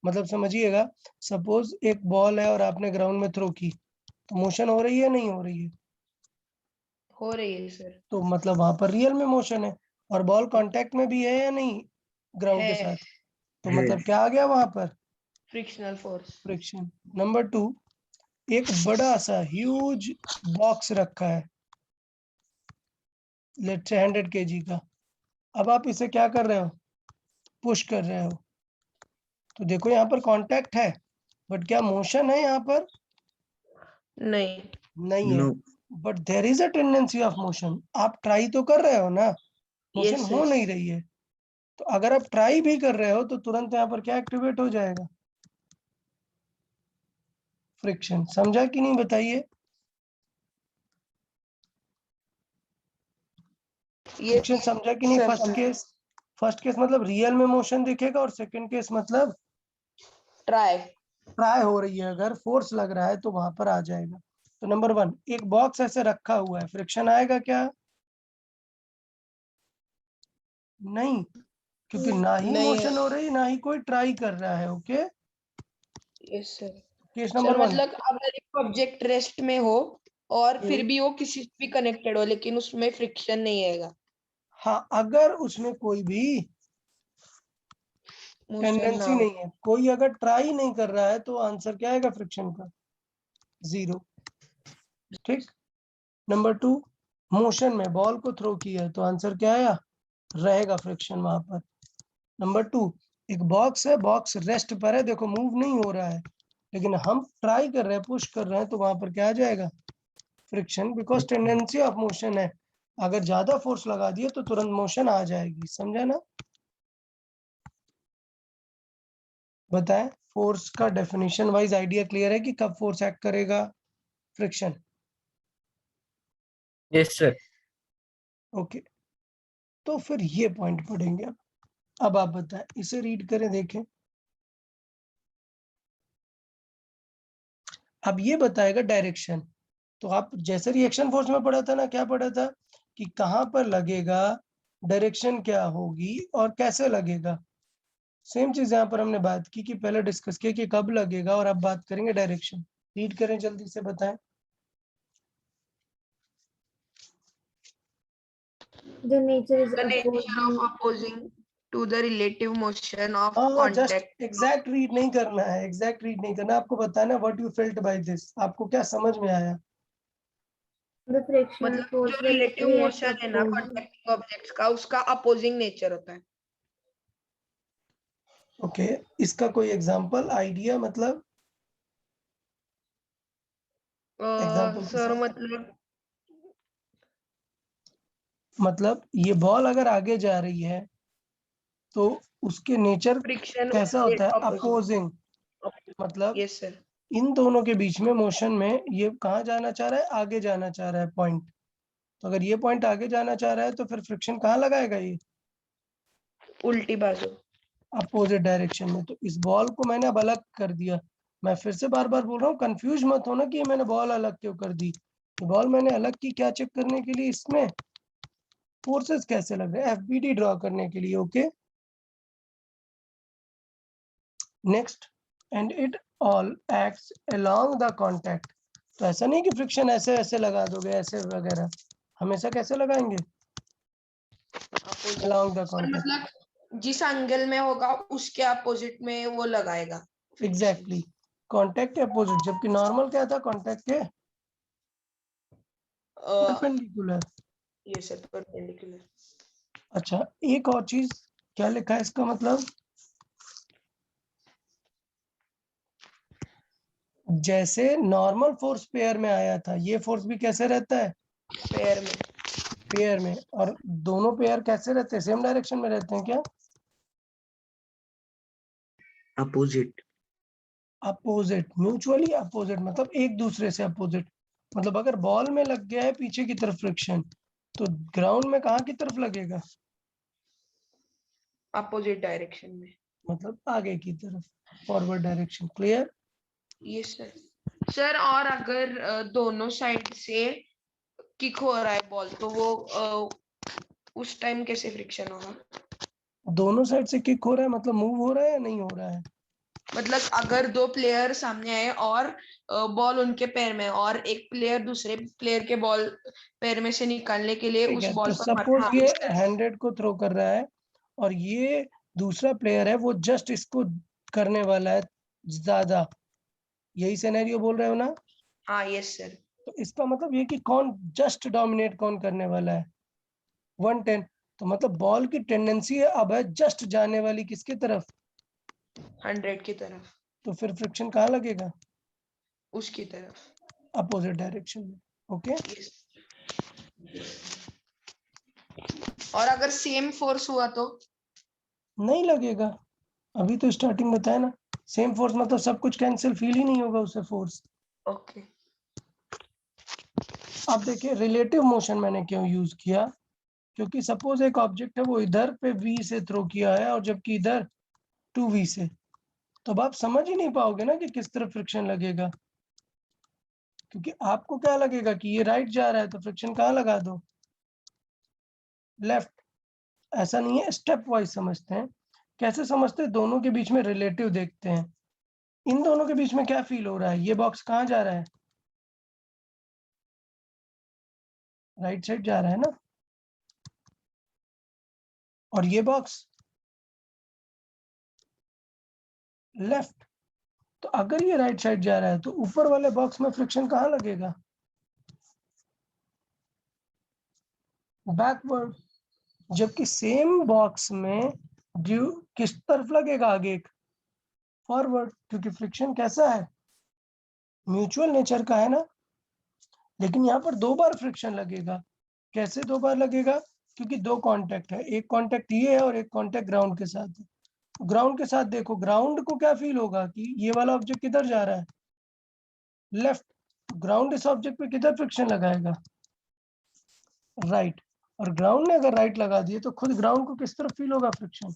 मतलब समझिएगा, सपोज एक बॉल है और आपने ग्राउंड में थ्रो की, तो मोशन हो रही है नहीं हो रही है? हो रही है सर। तो मतलब वहां पर रियल में मोशन है, और बॉल कांटेक्ट में भी है या नहीं ग्राउंड के है साथ? तो मतलब क्या आ गया वहां पर? Frictional force. फ्रिक्शन। नंबर 2, एक बड़ा सा ह्यूज बॉक्स रखा है, लेट्स से 100 kg का। अब आप इसे क्या कर रहे हो? पुश कर रहे हो। तो देखो यहाँ पर कांटेक्ट है, बट क्या मोशन है यहाँ पर? नहीं। नहीं है। No. But there is a tendency of motion. आप ट्राई तो कर रहे हो ना, मोशन यस हो सर। नहीं रही है। तो अगर आप ट्राई भी कर रहे हो तो तुरंत यहाँ पर क्या एक्टिवेट हो जाएगा? फ्रिक्शन। समझा कि नहीं बताइए? ये फ्रिक्शन समझा कि नहीं? सर फर्स्ट केस मतलब रियल में मोशन दिखेगा, और सेकंड केस मतलब ट्राई। ट्राई हो रही है, अगर फोर्स लग रहा है तो वहां पर आ जाएगा। तो नंबर 1, एक बॉक्स ऐसे रखा हुआ है, फ्रिक्शन आएगा क्या? नहीं, क्योंकि ना ही नहीं है। मोशन हो रही, ना ही कोई ट्राई कर रहा है। Okay, yes sir. Case sir number 1। मतलब अगर एक ऑब्जेक्ट रेस्ट में हो और फिर भी वो किसी से भी कनेक्टेड हो लेकिन उसमें फ्रिक्शन नहीं आएगा। हाँ, अगर उसमें कोई भी मोशन ना टेंडेंसी हो। नहीं है, कोई अगर ट्राई नहीं कर रहा है, तो आंसर क्या आएगा फ्रिक्शन का? 0। ठीक। नंबर 2, मोशन में बॉल को थ्रो किया है, तो आंसर क्या आया? रहेगा फ्रिक्शन वहां पर। नंबर 2, एक बॉक्स है, बॉक्स रेस्ट पर है, देखो मूव नहीं हो रहा है, लेकिन हम ट्राई कर रहे हैं, पुश कर रहे हैं, तो वहां पर क्या आ जाएगा? Friction, because tendency of motion है। अगर ज्यादा फोर्स लगा दिए तो तुरंत मोशन आ जाएगी। समझा ना? बताएं, फोर्स का डेफिनेशन वाइज आइडिया क्लियर है कि कब फोर्स एक्ट करेगा? फ्रिक्शन। Yes, sir. ओके, तो फिर ये पॉइंट पढ़ेंगे। अब आप बताएं, इसे रीड करें, देखें। अब ये बताएगा डायरेक्शन। तो आप जैसे रिएक्शन फोर्स में पढ़ा था ना, क्या पढ़ा था कि कहां पर लगेगा, डायरेक्शन क्या होगी और कैसे लगेगा। सेम चीज यहाँ पर हमने बात की कि पहले डिस्कस किया कि कब लगेगा, और अब बात करेंगे डायरेक्शन। रीड करें, जल्दी से बताएं। The nature is The nature of opposing. opposing to the relative motion of हाँ, जस्ट contact. एग्जैक्ट रीड नहीं करना है, एग्जैक्ट रीड नहीं करना, आपको बताना what you felt by this, आपको क्या समझ में आया। The frictional मतलब जो force that relative react motion है ना opposing. कॉन्टैक्टिंग ऑब्जेक्ट्स का उसका अपोजिंग नेचर होता है। ओके, इसका कोई एग्जांपल, आइडिया, मतलब एग्जांपल के सर साथ। मतलब ये बॉल अगर आगे जा रही है तो उसके नेचर फ्रिक्शन कैसा होता है? अपोजिंग। अपोजिंग। मतलब यस सर। इन दोनों के बीच में मोशन में ये कहाँ जाना चाह रहा है? आगे जाना चाह रहा है पॉइंट। तो अगर ये पॉइंट आगे जाना चाह रहा है तो फिर फ्रिक्शन कहाँ लगाएगा? ये उल्टी बाजू। अपोजिट डायरेक्शन में। तो इस बॉल को मैंने अब अलग कर दिया। मैं फिर से बार बार बोल रहा हूँ, कंफ्यूज मत होना कि मैंने बॉल अलग क्यों कर दी। तो बॉल मैंने अलग की क्या चेक करने के लिए? इसमें फोर्सेस कैसे लग रहे हैं, एफबीडी ड्रॉ करने के लिए। Okay, next, and it all acts along the contact. तो ऐसा नहीं कि फ्रिक्शन ऐसे ऐसे लगा दोगे, ऐसे वगैरह, हमेशा कैसे लगाएंगे? अलोंग द और कॉन्टैक्ट। मतलब जिस एंगल में होगा उसके अपोजिट में वो लगाएगा फ्रिक्शन। एग्जैक्टली, कॉन्टैक्ट के अपोजिट, जबकि नॉर्मल क्या था? कॉन्टैक्ट के परपेंडिकुलर। ये सर परपेंडिकुलर। अच्छा, एक और चीज, क्या लिखा है इसका मतलब? जैसे नॉर्मल फोर्स पेयर में आया था, ये फोर्स भी कैसे रहता है? पेयर में। पेयर में। और दोनों पेयर कैसे रहते हैं? सेम डायरेक्शन में रहते हैं क्या? Opposite. अपोजिट, म्यूचुअली अपोजिट, मतलब एक दूसरे से अपोजिट। मतलब अगर बॉल में लग गया है पीछे की तरफ फ्रिक्शन, तो ग्राउंड में कहाँ की तरफ लगेगा? अपोजिट डायरेक्शन में। मतलब आगे की तरफ, फॉरवर्ड डायरेक्शन। क्लियर? ये सर। सर और अगर दोनों साइड से किक हो रहा है बॉल तो वो उस टाइम कैसे फ्रिक्शन होगा? दोनों साइड से किक हो रहा है मतलब मूव हो रहा है या नहीं हो रहा है? मतलब अगर दो प्लेयर सामने आए और बॉल उनके पैर में और एक प्लेयर दूसरे प्लेयर के बॉल पैर में से निकालने के लिए ठीक उस है, बॉल तो पर सपोज हाँ, ये इस तरह से। 100 को थ्रो कर रहा है और ये दूसरा प्लेयर है वो जस्ट इसको करने वाला है ज्यादा, यही सिनेरियो बोल रहे हो ना? हाँ यस सर। तो इसका मतलब ये कि कौन जस्ट डोमिनेट कौन करने वाला है, 110। तो मतलब बॉल की टेंडेंसी है अब है जस्ट जाने वाली किसकी तरफ, 100 की तरफ, तो फिर फ्रिक्शन कहाँ लगेगा, उसकी तरफ। अपोजिट डायरेक्शन में। Okay, Yes. और अगर सेम फोर्स हुआ तो? नहीं लगेगा, अभी तो स्टार्टिंग बताया ना, सेम फोर्स मतलब सब कुछ कैंसिल, फील ही नहीं होगा उससे फोर्स। ओके। अब देखिए रिलेटिव मोशन मैंने क्यों यूज किया, क्योंकि सपोज एक ऑब्जेक्ट है वो इधर पे v से थ्रो किया है और जबकि इधर 2v से, तो अब आप समझ ही नहीं पाओगे ना कि किस तरफ फ्रिक्शन लगेगा, क्योंकि आपको क्या लगेगा कि ये राइट जा रहा है तो फ्रिक्शन कहाँ लगा दो, लेफ्ट। ऐसा नहीं है, स्टेप वाइज समझते हैं। कैसे समझते हैं, दोनों के बीच में रिलेटिव देखते हैं, इन दोनों के बीच में क्या फील हो रहा है, ये बॉक्स कहाँ जा रहा है, राइट साइड जा रहा है ना, और ये बॉक्स लेफ्ट। तो अगर ये राइट साइड जा रहा है तो ऊपर वाले बॉक्स में फ्रिक्शन कहाँ लगेगा, बैकवर्ड। जबकि सेम बॉक्स में ड्यू किस तरफ लगेगा, आगे एक फॉरवर्ड, क्योंकि फ्रिक्शन कैसा है, म्यूचुअल नेचर का है ना। लेकिन यहाँ पर 2 बार फ्रिक्शन लगेगा, कैसे 2 बार लगेगा, क्योंकि 2 कांटेक्ट है, एक कांटेक्ट ये है और एक कांटेक्ट ग्राउंड के साथ है। ग्राउंड के साथ देखो, ग्राउंड को क्या फील होगा कि ये वाला ऑब्जेक्ट किधर जा रहा है, लेफ्ट। ग्राउंड इस ऑब्जेक्ट पे किधर फ्रिक्शन लगाएगा, राइट। और ग्राउंड ने अगर राइट लगा दिए तो खुद ग्राउंड को किस तरफ फील होगा फ्रिक्शन,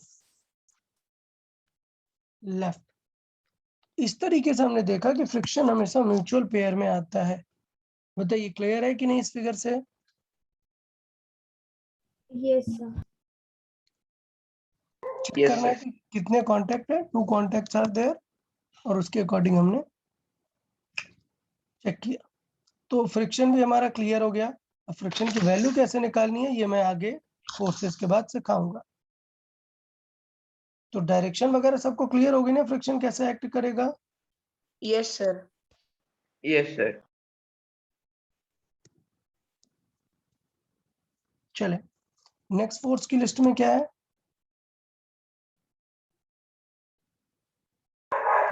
लेफ्ट। इस तरीके से हमने देखा कि फ्रिक्शन हमेशा म्यूचुअल पेयर में आता है। बताइए क्लियर है कि नहीं इस फिगर से? Yes, sir. चेक Yes, करना है sir. कि कितने कांटेक्ट है, 2 कांटेक्ट्स आर देयर, और उसके अकॉर्डिंग हमने चेक किया। तो फ्रिक्शन भी हमारा क्लियर हो गया। अब फ्रिक्शन की वैल्यू कैसे निकालनी है ये मैं आगे फोर्सेस के बाद सिखाऊंगा। तो डायरेक्शन वगैरह सबको क्लियर होगी ना, फ्रिक्शन कैसे एक्ट करेगा? Yes, sir. Yes, sir. चले, नेक्स्ट फोर्स की लिस्ट में क्या है?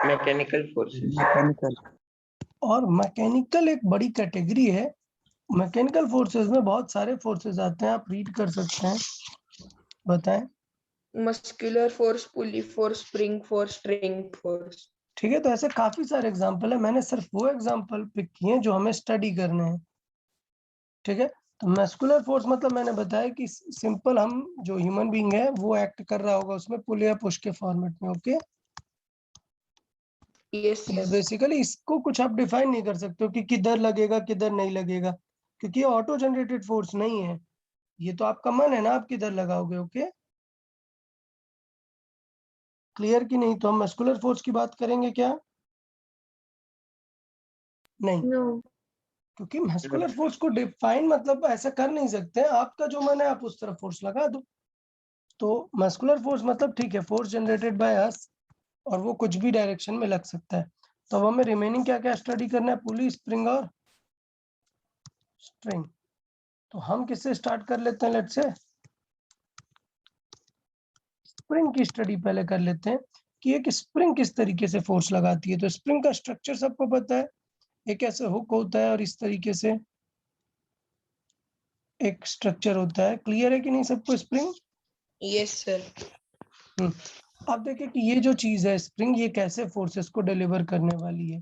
Mechanical forces. Mechanical. और मैकेनिकल एक बड़ी कैटेगरी है। मैकेनिकल फोर्सेस में बहुत सारे फोर्सेस आते हैं, आप रीड कर सकते हैं, बताएं। Muscular force, pulley force, spring force, string force. ठीक है, तो ऐसे काफी सारे एग्जाम्पल है, मैंने सिर्फ वो एग्जाम्पल पिक किए हैं जो हमें स्टडी करने हैं। ठीक है, तो मस्कुलर फोर्स मतलब मैंने बताया कि सिंपल हम जो ह्यूमन बीइंग है वो एक्ट कर रहा होगा उसमें पुल या पुश के फॉर्मेट में। ओके, Yes, तो yes. बेसिकली इसको कुछ आप डिफाइन नहीं कर सकते हो कि किधर लगेगा किधर नहीं लगेगा, क्योंकि ये ऑटो जनरेटेड फोर्स नहीं है, ये तो आपका मन है ना आप किधर लगाओगे। ओके, क्लियर कि नहीं? तो हम मस्कुलर फोर्स की बात करेंगे क्या? नहीं, No. क्योंकि मस्कुलर फोर्स को डिफाइन मतलब ऐसा कर नहीं सकते, आपका जो मन है आप उस तरफ फोर्स लगा दो। तो मस्कुलर फोर्स मतलब ठीक है, फोर्स जनरेटेड बाय अस, और वो कुछ भी डायरेक्शन में लग सकता है। तो अब हमें रिमेनिंग क्या क्या स्टडी करना है, पुली, स्प्रिंग और स्ट्रिंग। तो हम किससे स्टार्ट कर लेते हैं, लेट्स से स्प्रिंग की स्टडी पहले कर लेते हैं कि एक स्प्रिंग किस तरीके से फोर्स लगाती है। तो स्प्रिंग का स्ट्रक्चर सबको पता है, एक ऐसे हुक होता है और इस तरीके से एक स्ट्रक्चर होता है। क्लियर है कि नहीं सबको स्प्रिंग? Yes, sir. अब देखिए कि ये जो चीज है स्प्रिंग, ये कैसे फोर्सेस को डिलीवर करने वाली है।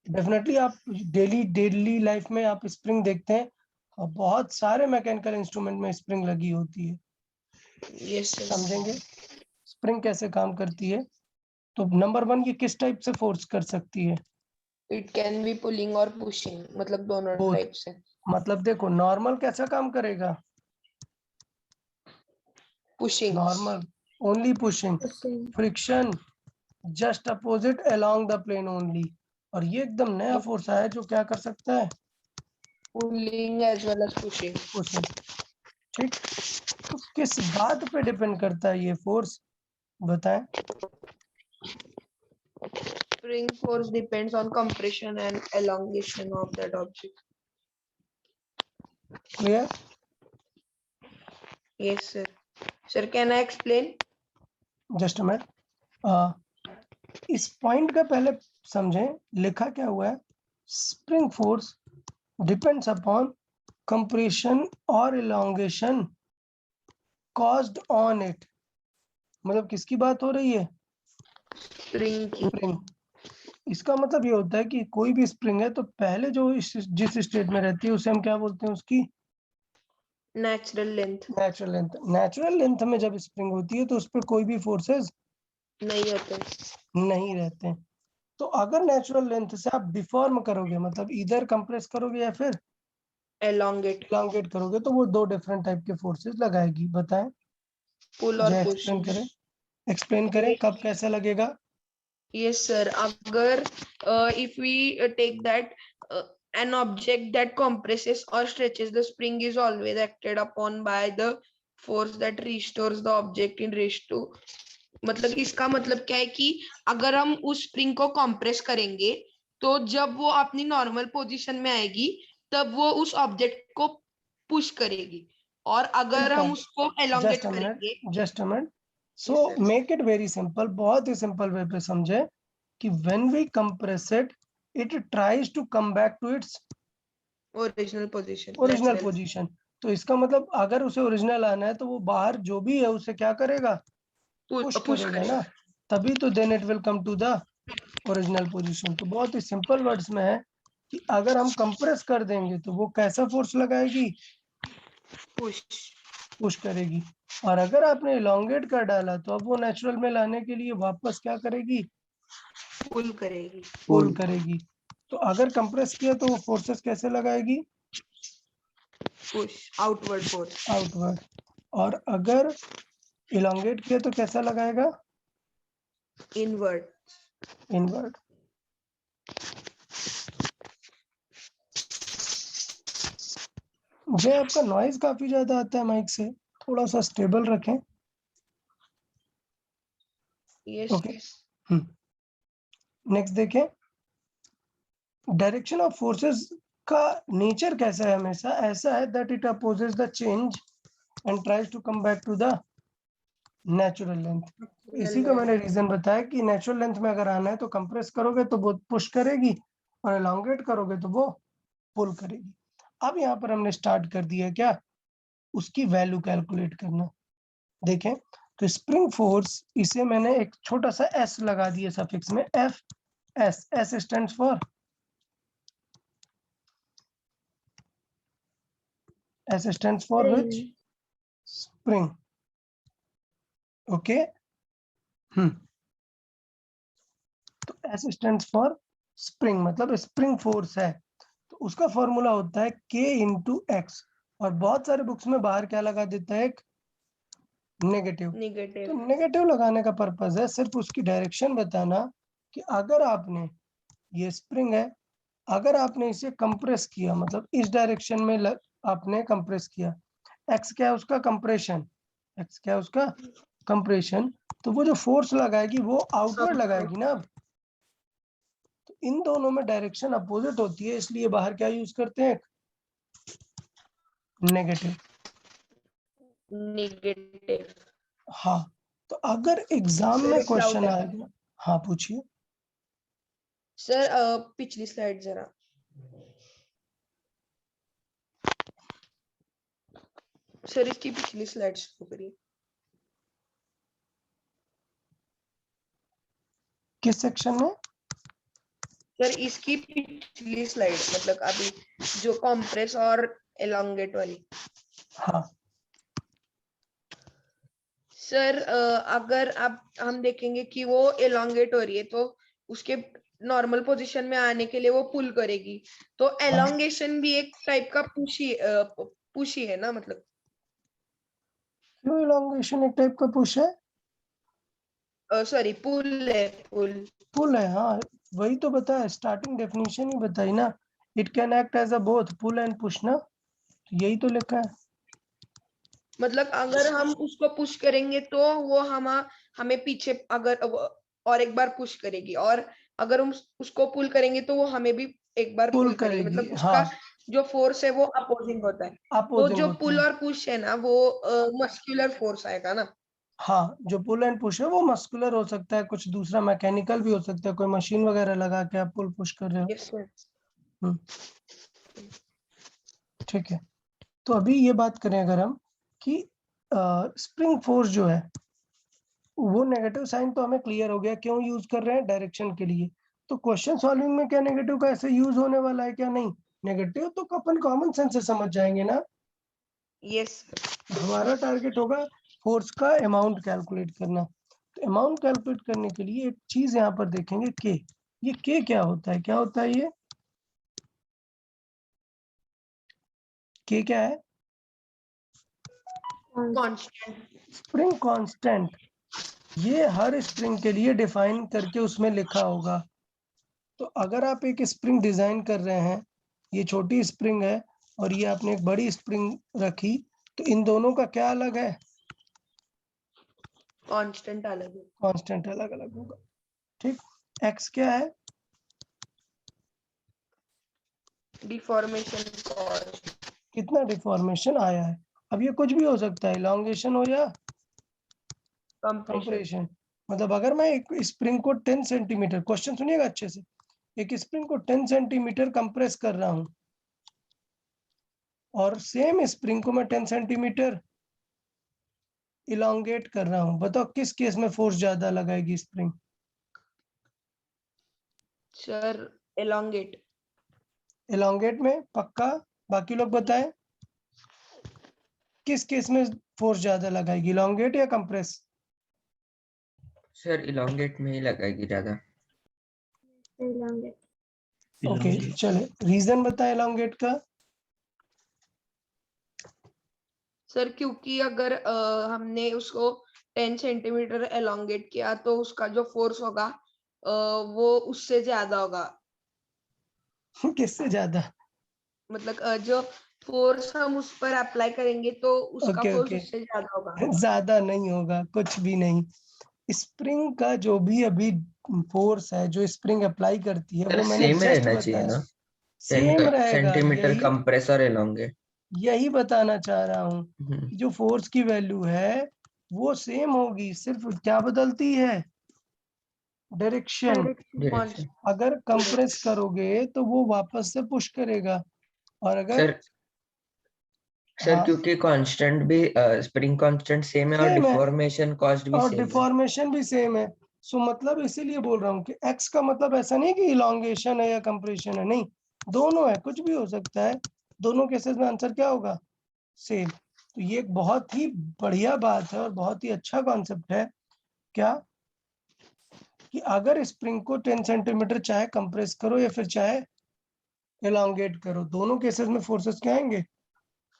डेफिनेटली आप डेली लाइफ में आप स्प्रिंग देखते हैं और बहुत सारे मैकेनिकल इंस्ट्रूमेंट में स्प्रिंग लगी होती है। Yes, sir. समझेंगे स्प्रिंग कैसे काम करती है। तो नंबर 1, ये किस टाइप से फोर्स कर सकती है? It can be pulling or pushing. मतलब दोनों बोथ। टाइप से. मतलब देखो नॉर्मल कैसा काम करेगा, Pushing. Normal only pushing, Pushing. Friction just opposite along the plane only. और ये एकदम नया फोर्स आया जो क्या कर सकता है, pulling as well as pushing. Pushing. ठीक, तो किस बात पे डिपेंड करता है ये फोर्स, बताएं। Spring force depends on compression and elongation of that object. Clear? Yes, sir. Sir, can I explain? Just a minute, इस पॉइंट का पहले समझें, लिखा क्या हुआ है, spring force depends upon compression और इलोंगेशन कॉज्ड ऑन इट। मतलब किसकी बात हो रही है, Spring की। स्प्रिंग। इसका मतलब ये होता है कि कोई भी स्प्रिंग है तो पहले जो जिस स्टेट में रहती है उसे हम क्या बोलते हैं, उसकी Natural length natural length. Natural length में जब स्प्रिंग होती है तो उस पर कोई भी फोर्सेस नहीं होते। नहीं रहते हैं। तो अगर नेचुरल लेंथ से आप डिफॉर्म करोगे, मतलब इधर कंप्रेस करोगे या फिर Elongate, इलांगेट करोगे, तो वो दो डिफरेंट टाइप के फोर्सेस लगाएगी। बताएं, pull और जय push। एक्सप्लेन करें कब कैसे लगेगा। Yes, sir. अगर if we take that an object that compresses or stretches the spring is always acted upon by the force that restores the object in rest to। मतलब इसका मतलब क्या है कि अगर हम उस स्प्रिंग को कंप्रेस करेंगे तो जब वो अपनी नॉर्मल पोजीशन में आएगी तब वो उस ऑब्जेक्ट को पुश करेगी, और अगर हम उसको एलोंगेट करेंगे। Just a minute, so Yes, sir. Make it very simple, बहुत ही सिंपल वे पे समझे कि when we compress it, it tries to come back to its original position, original natural. Position. तो इसका मतलब अगर उसे ओरिजिनल आना है तो वो बाहर जो भी है उसे क्या करेगा, पुश पुश करेगा करेगा। ना, तभी तो then it will come to the original position. तो बहुत ही सिंपल वर्ड्स में है कि अगर हम कंप्रेस कर देंगे तो वो कैसा फोर्स लगाएगी, पुश। पुश करेगी। और अगर आपने इलोंगेट कर डाला तो अब वो नेचुरल में लाने के लिए वापस क्या करेगी, पुल करेगी। पुल करेगी। तो अगर कंप्रेस किया तो वो फोर्सेस कैसे लगाएगी, पुश, आउटवर्ड फोर्स। आउटवर्ड। और अगर इलोंगेट किया तो कैसा लगाएगा, इनवर्ड। इनवर्ड। जय, आपका नॉइज काफी ज्यादा आता है माइक से, थोड़ा सा स्टेबल रखें। यस। ओके, नेक्स्ट देखें, डायरेक्शन ऑफ फोर्सेस का नेचर कैसा है, हमेशा ऐसा है that it opposes the change and tries to come back to the natural length. इसी का मैंने रीजन बताया कि नेचुरल लेंथ में अगर आना है तो कंप्रेस करोगे तो वो पुश करेगी, और एलोंगेट करोगे तो वो पुल करेगी। अब यहाँ पर हमने स्टार्ट कर दिया क्या, उसकी वैल्यू कैलकुलेट करना। देखें, तो स्प्रिंग फोर्स, इसे मैंने एक छोटा सा एस लगा दिया सफिक्स में, F S. S stands for, S stands for which, spring. Okay, तो एस स्टैंड्स फॉर स्प्रिंग, मतलब स्प्रिंग फोर्स है। तो उसका फॉर्मूला होता है K इंटू एक्स। और बहुत सारे बुक्स में बाहर क्या लगा देता है, एक नेगेटिव। तो नेगेटिव। नेगेटिव लगाने का पर्पज है सिर्फ उसकी डायरेक्शन बताना कि अगर आपने, ये स्प्रिंग है, अगर आपने इसे कंप्रेस किया, मतलब इस डायरेक्शन में आपने कंप्रेस किया, एक्स क्या है उसका, कंप्रेशन, एक्स क्या है उसका, कंप्रेशन। तो वो जो फोर्स लगाएगी वो आउटवर्ड लगाएगी ना। अब तो इन दोनों में डायरेक्शन अपोजिट होती है, इसलिए बाहर क्या यूज करते हैं, नेगेटिव। नेगेटिव। हाँ, तो अगर एग्जाम सर में एक डाउट क्वेश्चन है आएगा, हाँ पूछिए। सर, पिछली स्लाइड जरा। सर इसकी पिछली स्लाइड शो करिए। किस सेक्शन में, सर इसकी पिछली स्लाइड, मतलब अभी जो कंप्रेस और एलोंगेट वाली। हाँ सर अगर अब हम देखेंगे कि वो एलोंगेट हो रही है तो उसके नॉर्मल पोजीशन में आने के लिए वो पुल करेगी, तो एलोंगेशन भी एक टाइप का पुश ही है ना, मतलब। क्यों इलॉन्गेशन एक टाइप का पुश है, सॉरी पुल है पुल। पुल है, हाँ वही तो बताया, स्टार्टिंग डेफिनेशन ही बताई ना, it can act as a both pull and push ना, तो यही तो लिखा है। मतलब अगर हम उसको पुश करेंगे तो वो हमें पीछे अगर और एक बार पुश करेगी, और अगर हम उसको पुल करेंगे तो वो हमें भी एक बार पुल पुल करेगी, करेगी, मतलब उसका हाँ जो फोर्स है वो अपोजिंग होता है। तो अपोजिंग जो होता पुल है। और पुश है ना वो मस्कुलर फोर्स आएगा ना। हाँ जो पुल एंड पुश है वो मस्कुलर हो सकता है, कुछ दूसरा मैकेनिकल भी हो सकता है, कोई मशीन वगैरह लगा के आप पुल पुश कर रहे हो। Yes sir. हम्म, ठीक है। तो अभी ये बात करें अगर हम कि स्प्रिंग फोर्स जो है वो नेगेटिव साइन तो हमें क्लियर हो गया, क्यों यूज कर रहे हैं, डायरेक्शन के लिए। तो क्वेश्चन सॉल्विंग में क्या नेगेटिव का ऐसे यूज होने वाला है क्या, नहीं। नेगेटिव तो अपन कॉमन सेंस से समझ जाएंगे ना। यस हमारा टारगेट होगा फोर्स का अमाउंट कैलकुलेट करना। तो अमाउंट कैलकुलेट करने के लिए एक चीज यहाँ पर देखेंगे के, ये के क्या होता है, क्या होता है ये के क्या है, कांस्टेंट। Spring constant. ये हर स्प्रिंग के लिए डिफाइन करके उसमें लिखा होगा। तो अगर आप एक स्प्रिंग डिजाइन कर रहे हैं, ये छोटी स्प्रिंग है और ये आपने एक बड़ी स्प्रिंग रखी, तो इन दोनों का क्या अलग है, कांस्टेंट अलग है। कांस्टेंट अलग अलग होगा। ठीक, एक्स क्या है, डिफॉर्मेशन कॉस्ट। कितना डिफॉर्मेशन आया है। अब ये कुछ भी हो सकता है, इलॉन्गेशन हो या कंप्रेशन। कंप्रेशन। मतलब अगर मैं एक स्प्रिंग को 10 सेंटीमीटर, क्वेश्चन सुनिएगा अच्छे से, एक स्प्रिंग को 10 सेंटीमीटर कंप्रेस कर रहा हूं और सेम स्प्रिंग को मैं 10 सेंटीमीटर इलॉन्गेट कर रहा हूं, बताओ किस केस में फोर्स ज्यादा लगाएगी स्प्रिंग। Sir elongate. इलॉन्गेट में पक्का, बाकी लोग बताएं किस केस में फोर्स ज्यादा लगाएगी, इलॉन्गेट या कंप्रेस। सर इलोंगेट में ही लगाएगी ज्यादा। elongate. ओके चले, रीजन बताएं इलॉन्गेट का। सर क्योंकि अगर हमने उसको 10 सेंटीमीटर एलोंगेट किया तो उसका जो फोर्स होगा वो उससे ज्यादा होगा। किससे ज्यादा, मतलब जो फोर्स हम उस पर अप्लाई करेंगे तो उसका ओके फोर्स ओके, उससे ज्यादा होगा। ज्यादा नहीं होगा, कुछ भी नहीं। स्प्रिंग का जो भी अभी फोर्स है जो स्प्रिंग अप्लाई करती है सर वो मैंने सेम जस्ट रहना चाहिए बताया, ना, 10 सेम रहेगा। सेंटीमीटर यही कंप्रेसर एलोंगेट। यही बताना चाह रहा हूँ कि जो फोर्स की वैल्यू है वो सेम होगी, सिर्फ क्या बदलती है, डायरेक्शन। डायरेक्शन। अगर कंप्रेस करोगे तो वो वापस से पुश करेगा, और अगर सर सर हाँ क्योंकि कांस्टेंट भी स्प्रिंग कांस्टेंट सेम है और सेम है डिफॉर्मेशन कॉस्ट भी और सेम है। डिफॉर्मेशन भी सेम है। सो मतलब इसीलिए बोल रहा हूँ कि एक्स का मतलब ऐसा नहीं कि इलॉन्गेशन है या कंप्रेशन है, नहीं, दोनों है, कुछ भी हो सकता है। दोनों केसेस में आंसर क्या होगा, सेम। तो ये एक बहुत ही बढ़िया बात है और बहुत ही अच्छा कॉन्सेप्ट है, क्या कि अगर स्प्रिंग को 10 सेंटीमीटर चाहे कंप्रेस करो या फिर चाहे एलोंगेट करो, दोनों केसेस में फोर्सेस क्या आएंगे,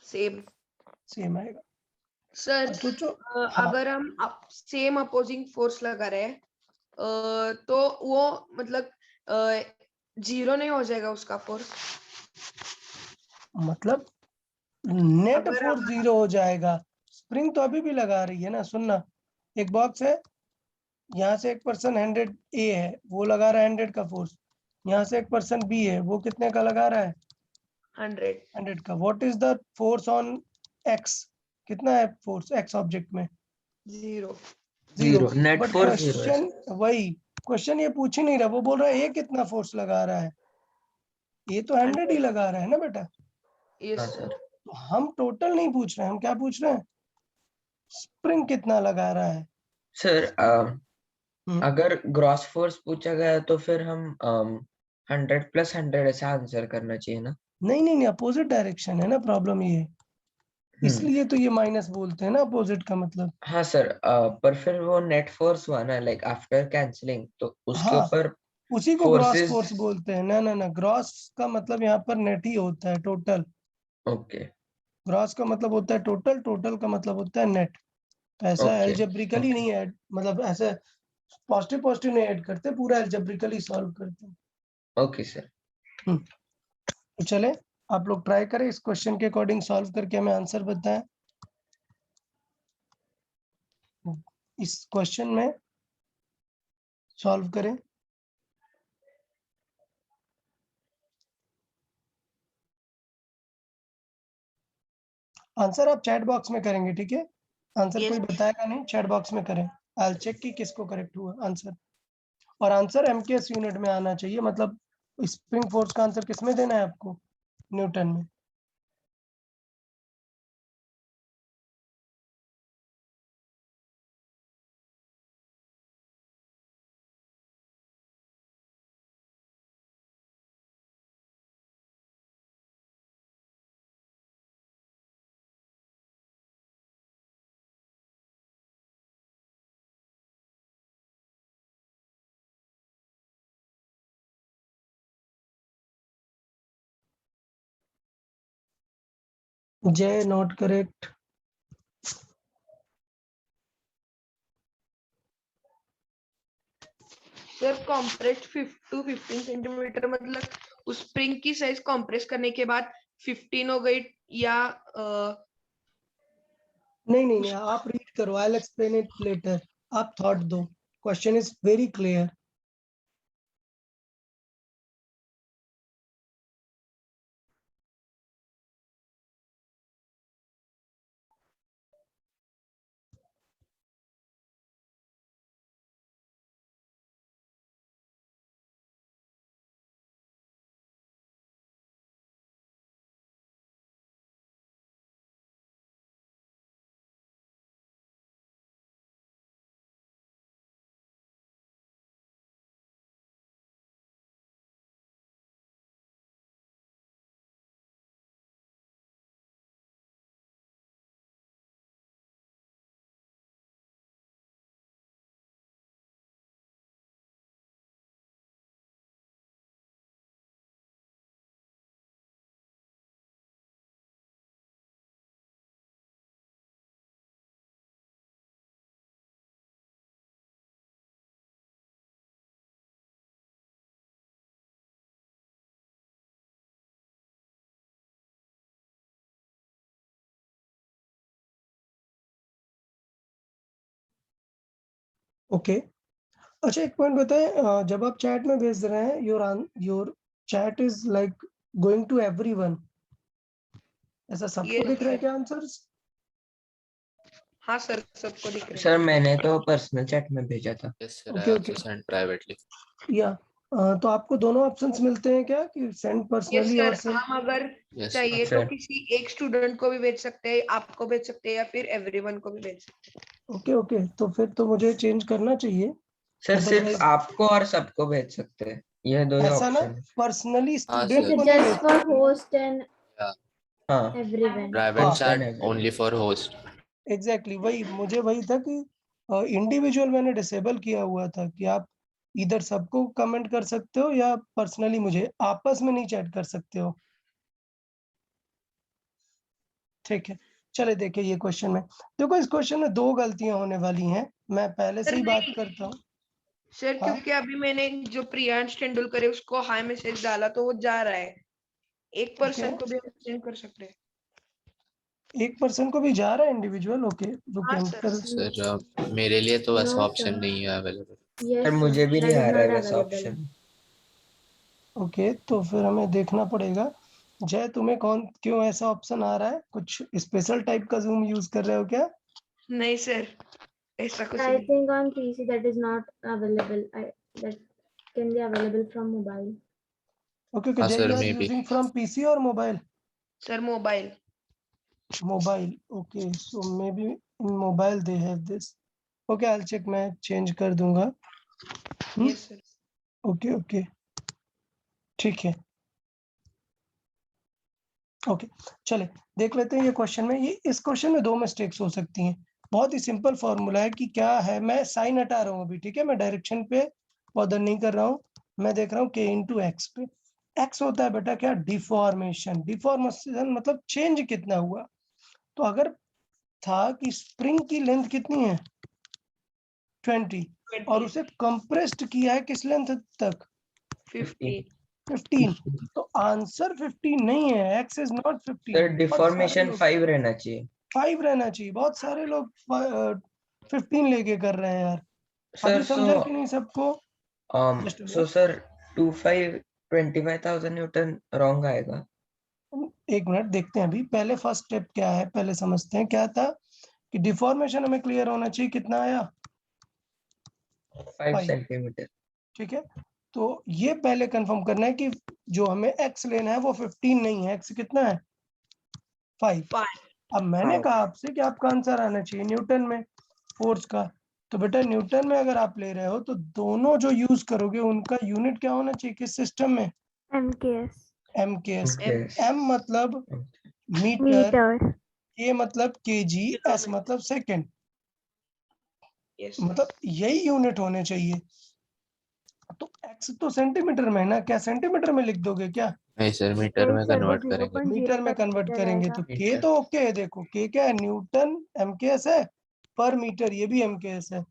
सेम। सेम आएगा। सर अब सोचो, हाँ अगर हम सेम अपोजिंग फोर्स लगा रहे हैं तो वो मतलब जीरो नहीं हो जाएगा उसका फोर्स। मतलब नेट अगर फोर्स हम जीरो हो जाएगा। स्प्रिंग तो अभी भी लगा रही है ना, सुनना, एक बॉक्स है, यहाँ से एक पर्सन 100 ए है, वो लगा रहा है 100 का फोर्स, यहाँ से एक पर्सन बी है, वो कितने का लगा रहा है 100 100 का। What is the force on x, कितना है फोर्स एक्स ऑब्जेक्ट में, zero. Zero. Zero, net but force zero है क्वेश्चन सर। वही, क्वेश्चन ये पूछ ही नहीं रहा, वो बोल रहा है ये कितना फोर्स लगा रहा है, ये तो 100 ही 100। लगा रहा है ना बेटा। यस हाँ सर। सर। तो हम टोटल नहीं पूछ रहे हैं, हम क्या पूछ रहे हैं, स्प्रिंग कितना लगा रहा है। सर हम्म, अगर ग्रॉस फोर्स पूछा गया तो फिर हम 100 + 100 ऐसा आंसर करना चाहिए ना। नहीं नहीं नहीं, अपोजिट डायरेक्शन है ना, प्रॉब्लम ये है, इसलिए तो ये माइनस बोलते हैं ना अपोजिट का मतलब। हाँ सर, पर फिर वो नेट फोर्स हुआ ना, लाइक आफ्टर कैंसलिंग, तो उसके हाँ ऊपर उसी को ग्रॉस फोर्सेस। फोर्स बोलते हैं, ना ना ना, ग्रॉस का मतलब यहाँ पर नेट ही होता है, टोटल। ओके ग्रॉस का मतलब होता है टोटल, टोटल का मतलब होता है नेट। ऐसा ओके एल्जेब्रिकली ओके। नहीं है, मतलब ऐसे पॉजिटिव पॉजिटिव नहीं ऐड करते, पूरा एल्जेब्रिकली सॉल्व करते हैं। Okay sir. तो चले आप लोग ट्राई करें इस क्वेश्चन के अकॉर्डिंग सॉल्व करके हमें आंसर बताएं। इस क्वेश्चन में सॉल्व करें। आंसर आप चैट बॉक्स में करेंगे, ठीक है? Answer Yes. कोई बताएगा नहीं, चैट बॉक्स में करें। आई चेक कि किसको करेक्ट हुआ आंसर। और आंसर एमकेएस यूनिट में आना चाहिए, मतलब स्प्रिंग फोर्स का आंसर किसमें देना है आपको? न्यूटन में। जय not correct. Sir compressed 2 15 centimetre मतलब उस स्प्रिंग की साइज कॉम्प्रेस करने के बाद 15 हो गई या नहीं आप रीड करो, I will explain it later. आप थॉट दो, question is very clear. Okay अच्छा एक पॉइंट बताएं, जब आप चैट में भेज रहे हैं your chat is like going to everyone, ऐसा सबको Yes, दिख रहा है sir. क्या आंसर्स? हाँ सर सबको दिख रहा है। सर मैंने तो पर्सनल चैट में भेजा था। Yes, sir. Okay, I okay. also sent privately. या तो आपको दोनों ऑप्शंस मिलते हैं क्या, कि सेंड यस पर्सनली और सर, सेंड? हम अगर Yes, चाहिए sir. तो किसी एक स्टूडेंट को भी भेज सकते हैं, आपको भेज सकते हैं या फिर एवरीवन को भी भेज सकते हैं। ओके ओके, तो फिर तो मुझे चेंज करना चाहिए। सर सिर्फ Otherwise- आपको और सबको भेज सकते हैं, ये दो ही ऐसा ना, ऑप्शन है। पर्सनली हाँ, स्टूडेंट sir. को It's नहीं just for भेज। host and Yeah. हाँ everyone. Private हाँ। chat Then only for host. Exactly वही मुझे वही था कि इंडिविजुअल मैंने डिसेबल किया हुआ था कि आप इधर सबको कमेंट कर सकते हो या पर्सनली मुझे आपस में नहीं चैट कर सकते हो। ठीक है, चले देखिए ये क्वेश्चन में। देखो इस क्वेश्चन में दो गलतियां होने वाली हैं, मैं पहले से ही बात करता हूँ। सर हाँ। क्योंकि अभी मैंने जो प्रियांश तेंदुलकर है उसको हाई मैसेज डाला तो वो जा रहा है। एक पर्सन को भी हम चेंज कर सकते हैं। एक पर्सन को भी जा रहा है इंडिविजुअल। ओके रुके हाँ हम सर। कर। सर मेरे लिए तो वैसा No, ऑप्शन sir. नहीं है अवेलेबल। Yes, sir sir. मुझे भी नहीं That आ is रहा है not वैसा available. ऑप्शन। ओके तो फिर हमें देखना पड़ेगा। जय तुम्हें क्यों ऐसा ऑप्शन आ रहा है? कुछ स्पेशल टाइप का जूम यूज कर रहे हो क्या? नहीं सर, ऐसा कुछ I नहीं। think on PC that is not available. That can be available from mobile. Okay okay, हाँ, Jay sir, you are maybe. Using from PC और mobile? Sir mobile. Mobile okay, so maybe in mobile they have this. Okay I will check, मैं change कर दूंगा। Yes sir. Okay okay ठीक है। Okay चले देख लेते हैं ये क्वेश्चन में। ये इस क्वेश्चन में दो मिस्टेक्स हो सकती हैं। बहुत ही सिंपल फॉर्मूला है कि क्या है, मैं साइन हटा रहा हूँ अभी, ठीक है? मैं डायरेक्शन पे बॉदर नहीं कर रहा हूँ, मैं देख रहा हूँ k इंटू एक्स पे। एक्स होता है बेटा क्या? डिफॉर्मेशन। डिफॉर्मेशन मतलब चेंज कितना हुआ। तो अगर था कि स्प्रिंग की लेंथ कितनी है 20, और उसे कंप्रेस्ड किया है किस लेंथ तक? 50. 15। तो आंसर 15 नहीं है, x is not 15। Sir deformation 5 रहना चाहिए। 5 रहना चाहिए। बहुत सारे लोग 15 लेके कर रहे हैं यार। सर अभी समझा कि नहीं सबको? Just a so minute. Sir 25,000 Newton wrong आएगा। एक मिनट देखते हैं। अभी पहले फर्स्ट स्टेप क्या है पहले समझते हैं। क्या था कि डिफॉर्मेशन हमें क्लियर होना चाहिए। कितना आया? 5 5। सेंटीमीटर। ठीक है, तो ये पहले कंफर्म करना है कि जो हमें x लेना है वो 15 नहीं है। x कितना है? 5। 5. अब मैंने 5 कहा आपसे कि आपका आंसर आना चाहिए न्यूटन में फोर्स का। तो बेटा न्यूटन में अगर आप ले रहे हो तो दोनों जो यूज करोगे उनका यूनिट क्या होना चाहिए किस सिस्टम में? MKS. MKS। MKS। m मतलब मीटर, Meter. k मतलब kg, s मतलब सेकंड। Yes, sir. मतलब यही यूनिट होने चाहिए। तो x तो सेंटीमीटर में है ना, क्या सेंटीमीटर में लिख दोगे क्या? नहीं सर, मीटर नहीं में सर, वो कन्वर्ट करेंगे। मीटर में 0.05 कन्वर्ट मीटर करेंगे आएगा. तो k मीटर। तो ओके है। देखो k क्या है? न्यूटन MKS है पर मीटर, ये भी MKS है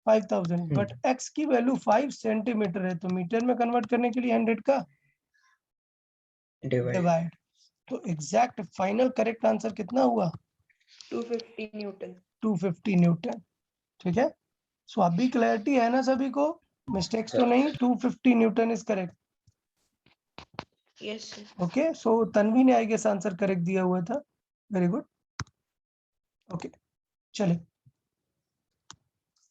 5000। बट x की वैल्यू 5 सेंटीमीटर है तो मीटर में कन्वर्ट करने के लिए 100 का डिवाइड। डिवाइड। तो एग्जैक्ट फाइनल करेक्ट आंसर कितना हुआ? 250 न्यूटन. 250 न्यूटन। ठीक है, सो अभी क्लैरिटी है ना सभी को? मिस्टेक्स तो नहीं? 250 newton is correct. Yes, sir. Okay, so Tanvi ने आई गेस आंसर करेक्ट दिया हुआ था। Very good. ओके चले,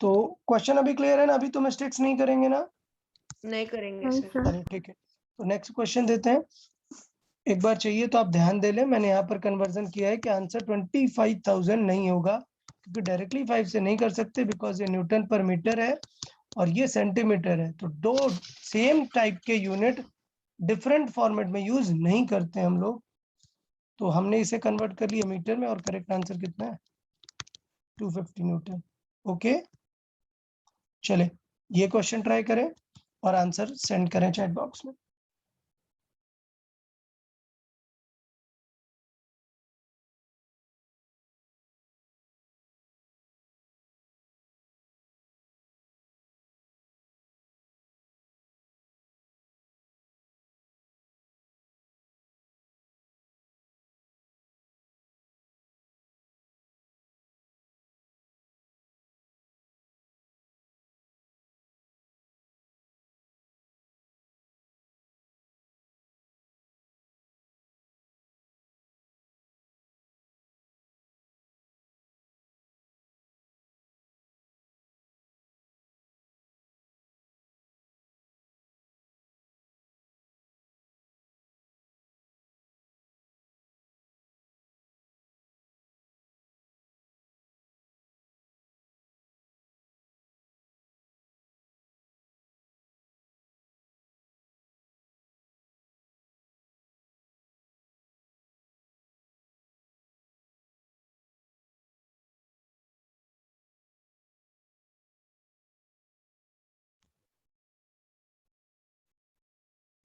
तो क्वेश्चन अभी क्लियर है ना? अभी तो मिस्टेक्स नहीं करेंगे ना? नहीं करेंगे नहीं सर. सर. चलिए ठीक है, तो नेक्स्ट क्वेश्चन देते हैं। एक बार चाहिए तो आप ध्यान दे लें, मैंने यहाँ पर कन्वर्जन किया है कि आंसर 25,000 नहीं होगा क्योंकि डायरेक्टली 5 से नहीं कर सकते बिकॉज ये न्यूटन पर मीटर है और ये सेंटीमीटर है। तो दो सेम टाइप के यूनिट डिफरेंट फॉर्मेट में यूज नहीं करते हम लोग। तो हमने इसे कन्वर्ट कर लिया मीटर में और करेक्ट आंसर कितना है? 250 न्यूटन। ओके चले, ये क्वेश्चन ट्राई करें और आंसर सेंड करें चैट बॉक्स में।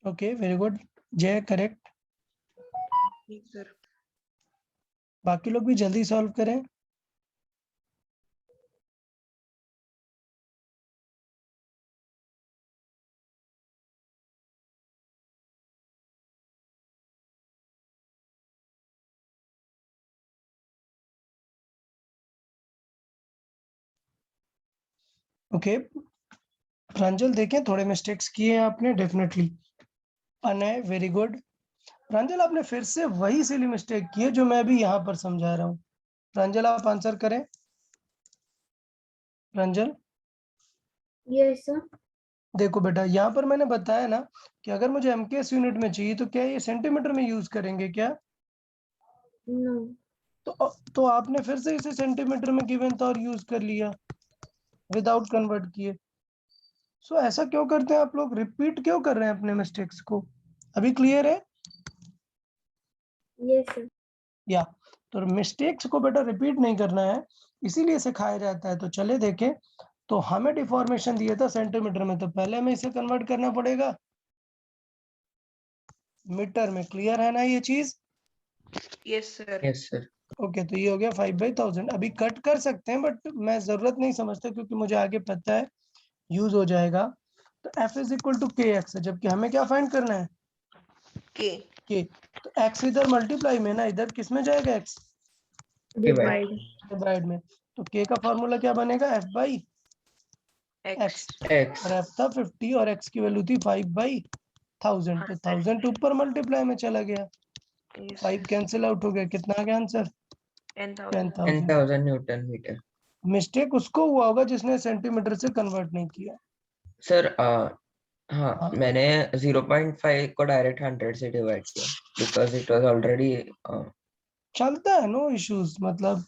ओके वेरी गुड, जय करेक्ट। Yes, sir. बाकी लोग भी जल्दी सॉल्व करें। ओके प्रांजल देखें, थोड़े मिस्टेक्स किए हैं आपने definitely. Anay very good. Pranjal आपने फिर से वही सिली मिस्टेक की है जो मैं भी यहाँ पर समझा रहा हूँ। प्रांजल आप आंसर करें। प्रांजल Yes sir. देखो बेटा, यहाँ पर मैंने बताया ना कि अगर मुझे एमकेएस यूनिट में चाहिए तो क्या ये सेंटीमीटर में यूज करेंगे क्या? No. तो आपने फिर से इसे सेंटीमीटर में गिवन था और यूज कर लिया विदाउट कन्वर्ट किए। सो ऐसा क्यों करते हैं आप लोग? रिपीट क्यों कर रहे हैं अपने मिस्टेक्स को? अभी क्लियर है? Yes sir. या तो मिस्टेक्स को बेटा रिपीट नहीं करना है, इसीलिए सिखाया जाता है। तो चले देखें, तो हमें डिफॉर्मेशन दिया था सेंटीमीटर में, तो पहले हमें इसे कन्वर्ट करना पड़ेगा मीटर में। क्लियर है ना ये चीज? Yes, sir. Yes sir. Okay, तो ये हो गया 5/1000। अभी कट कर सकते हैं बट मैं जरूरत नहीं समझता क्योंकि मुझे आगे पता है यूज हो जाएगा। तो F इज इक्वल टू के एक्स है, जबकि हमें क्या फाइंड करना है, के के। तो x इधर मल्टीप्लाई में ना, इधर किस में जाएगा, x Divide. डिवाइड में। तो k का फॉर्मूला क्या बनेगा, f by x x। x और f था 50 और x की वैल्यू थी 5/1000। तो 1000 के ऊपर मल्टीप्लाई में चला गया, 5 कैंसिल आउट हो गया, कितना आ गया आंसर, 10,000 10,000। 10,000 Newton metre. मिस्टेक उसको हुआ होगा जिसने सेंटीमीटर से कन्वर्ट नहीं किया। सर हाँ हाँ। मैंने 0.5 को डायरेक्ट 100 से डिवाइड किया बिकॉज इट वाज ऑलरेडी चलता है, नो इश्यूज, मतलब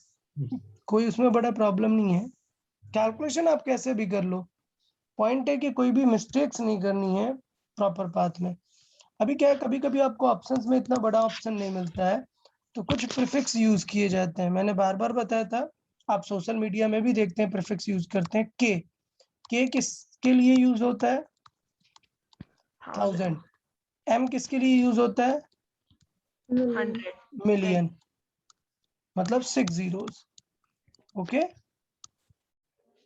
कोई उसमें बड़ा प्रॉब्लम नहीं है। कैलकुलेशन आप कैसे भी कर लो, पॉइंट है कि कोई भी मिस्टेक्स नहीं करनी है प्रॉपर पाथ में। अभी क्या है, कभी कभी आपको ऑप्शंस में इतना बड़ा ऑप्शन नहीं मिलता है, तो कुछ प्रीफिक्स यूज किए जाते हैं। मैंने बार बार बताया था, आप सोशल मीडिया में भी देखते हैं प्रीफिक्स यूज करते हैं। के किसके लिए यूज होता है, 1000। एम किसके लिए यूज होता है, Million. 100 मिलियन, मतलब 6 zeros। ओके,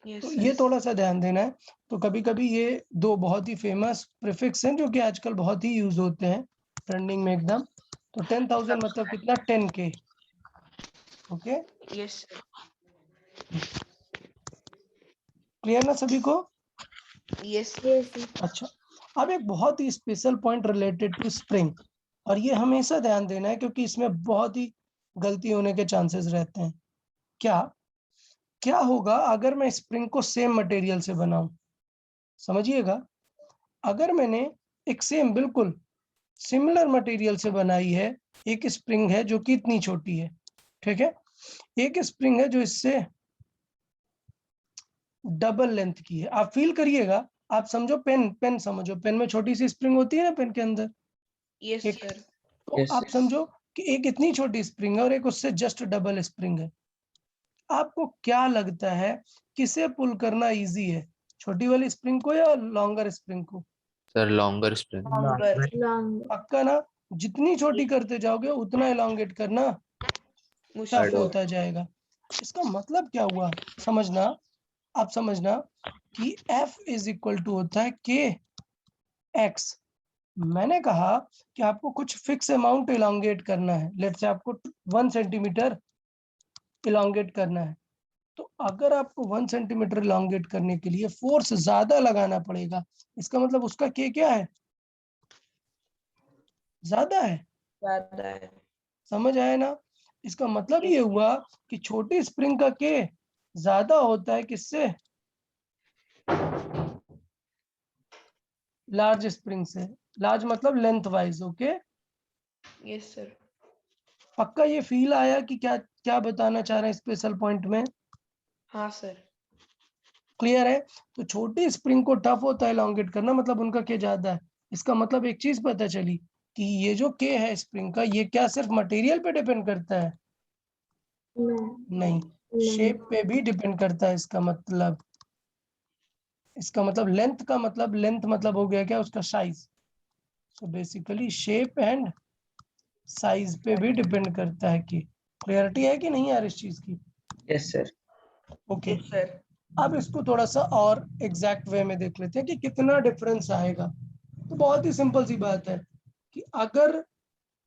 यस तो सर ये थोड़ा सा ध्यान देना है। तो कभी कभी ये दो बहुत ही फेमस प्रीफिक्स हैं जो कि आजकल बहुत ही यूज होते हैं ट्रेंडिंग में एकदम। तो 10,000 मतलब कितना, 10K। Okay, yes sir clear ना सभी को। Yes Yes, sir. अच्छा, अब एक बहुत ही special point related to spring, और ये हमेशा ध्यान देना है क्योंकि इसमें बहुत ही गलती होने के चांसेस रहते हैं। क्या क्या होगा अगर मैं स्प्रिंग को सेम मटेरियल से बनाऊं, समझिएगा। अगर मैंने एक सेम बिल्कुल सिमिलर मटेरियल से बनाई है, एक स्प्रिंग है जो कि इतनी छोटी है, ठीक है, एक स्प्रिंग है जो इससे डबल लेंथ की है। आप फील करिएगा, आप समझो, पेन पेन समझो, पेन में छोटी सी स्प्रिंग होती है ना पेन के अंदर यस एक, सर तो Yes. आप समझो कि एक इतनी छोटी स्प्रिंग है और एक उससे जस्ट डबल स्प्रिंग है। आपको क्या लगता है किसे पुल करना इजी है, छोटी वाली स्प्रिंग को या लॉन्गर स्प्रिंग को? Sir longer spring. Longer Long. पक्का ना, जितनी छोटी करते जाओगे उतना एलोंगेट करना टफ मुश्किल होता जाएगा। इसका मतलब क्या हुआ, समझना, आप समझना कि F इज इक्वल टू होता है के एक्स। मैंने कहा कि आपको कुछ फिक्स अमाउंट इलांगेट करना है, लेट्स से आपको 1 सेंटीमीटर इलांगेट करना है। तो अगर आपको 1 सेंटीमीटर इलांगेट करने के लिए फोर्स ज्यादा लगाना पड़ेगा, इसका मतलब उसका के क्या है, ज्यादा है। ज्यादा है समझ आया ना, इसका मतलब ये हुआ कि छोटी स्प्रिंग का के ज्यादा होता है किससे, लार्ज स्प्रिंग से। लार्ज मतलब length wise. Okay, yes sir पक्का ये फील आया कि क्या क्या बताना चाह रहे हैं स्पेशल पॉइंट में, हाँ सर क्लियर है। तो छोटी स्प्रिंग को टफ होता है एलोंगेट करना, मतलब उनका के ज्यादा है। इसका मतलब एक चीज पता चली कि ये जो के है स्प्रिंग का, ये क्या सिर्फ मटेरियल पे डिपेंड करता है, No. नहीं, शेप पे भी डिपेंड करता है। इसका मतलब लेंथ का मतलब, लेंथ मतलब हो गया क्या, उसका size. So basically shape and size पे भी डिपेंड करता है। कि क्लियरिटी है कि नहीं यार इस चीज की? Yes, sir. Okay, yes sir अब इसको थोड़ा सा और एग्जैक्ट वे में देख लेते हैं कि कितना डिफरेंस आएगा। तो बहुत ही सिंपल सी बात है कि अगर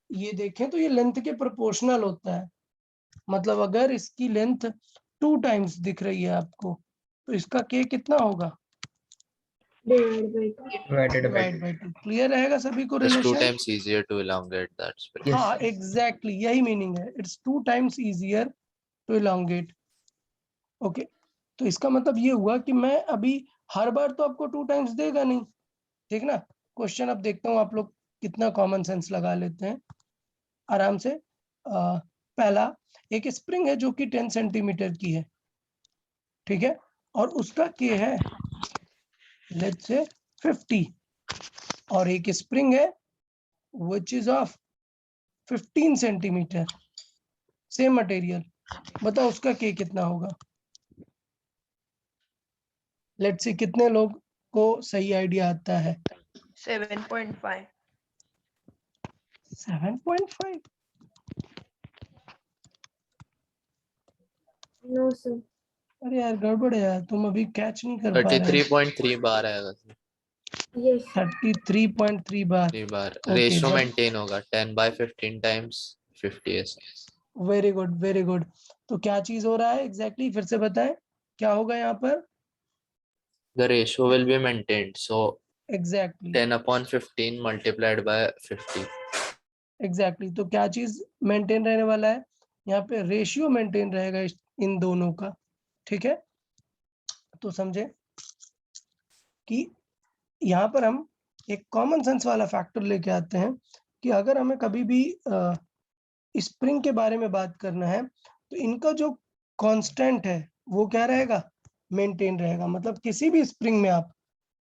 ये देखें तो ये लेंथ के प्रोपोर्शनल होता है। मतलब अगर इसकी लेंथ 2 टाइम्स दिख रही है आपको, तो इसका के कितना होगा, Divide by 2. Divided by divide by 2। Clear रहेगा सभी को It's two relation? times easier to elongate that spring. Yes. हाँ एग्जैक्टली यही मीनिंग है, it's 2 times easier to elongate. Okay, तो इसका मतलब ये हुआ कि मैं अभी हर बार तो आपको 2 टाइम्स देगा नहीं, ठीक ना। क्वेश्चन अब देखता हूँ आप लोग कितना कॉमन सेंस लगा लेते हैं आराम से। पहला, एक स्प्रिंग है जो कि 10 सेंटीमीटर की है, ठीक है, और उसका के है लेट्स से 50, और एक स्प्रिंग है which is of 15 centimetre, same material. बताओ उसका के कितना होगा। लेट्स सी कितने लोग को सही आइडिया आता है। 7.5 7.5? No, sir. अरे यार गड़बड़ है यार, तुम अभी कैच नहीं कर पा रहे हो। 33.3 बार आएगा sir. Yes. 33.3 bar. 3 bar Okay, ratio but- maintain होगा 10/15 टाइम्स 50 ऐसा। Very good very good. तो क्या चीज हो रहा है एग्जैक्टली फिर से बताएं, क्या होगा यहाँ पर? The ratio will be maintained, so exactly 10/15 multiplied by 50. Exactly तो क्या चीज मेंटेन रहने वाला है? यहाँ पे रेशियो मेंटेन रहेगा इन दोनों का। ठीक है, तो समझे कि यहाँ पर हम एक कॉमन सेंस वाला फैक्टर लेके आते हैं कि अगर हमें कभी भी स्प्रिंग के बारे में बात करना है तो इनका जो कांस्टेंट है वो क्या रहेगा? मेंटेन रहेगा। मतलब किसी भी स्प्रिंग में आप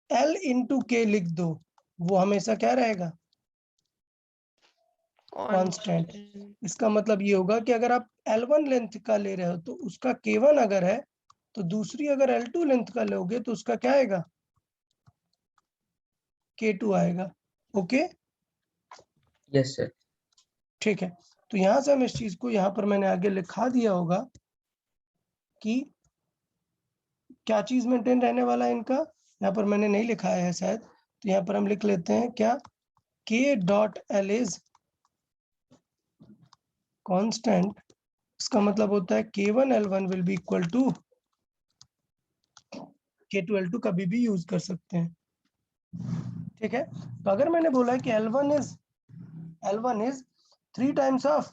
L इंटू के लिख दो, वो हमेशा क्या रहेगा? कांस्टेंट। इसका मतलब ये होगा कि अगर आप L1 लेंथ का ले रहे हो तो उसका K1 अगर है तो दूसरी अगर L2 लेंथ का लोगे तो उसका क्या आएगा? K2 आएगा। Okay Yes, sir. ठीक है, तो यहां से हम इस चीज को यहाँ पर मैंने आगे लिखा दिया होगा कि क्या चीज मेंटेन रहने वाला है इनका। यहाँ पर मैंने नहीं लिखा है शायद, तो यहाँ पर हम लिख लेते हैं क्या? K dot L is constant. इसका मतलब होता है K1 L1 will be equal to K2 L2, कभी भी यूज कर सकते हैं। ठीक है, तो अगर मैंने बोला है कि L1 is 3 times of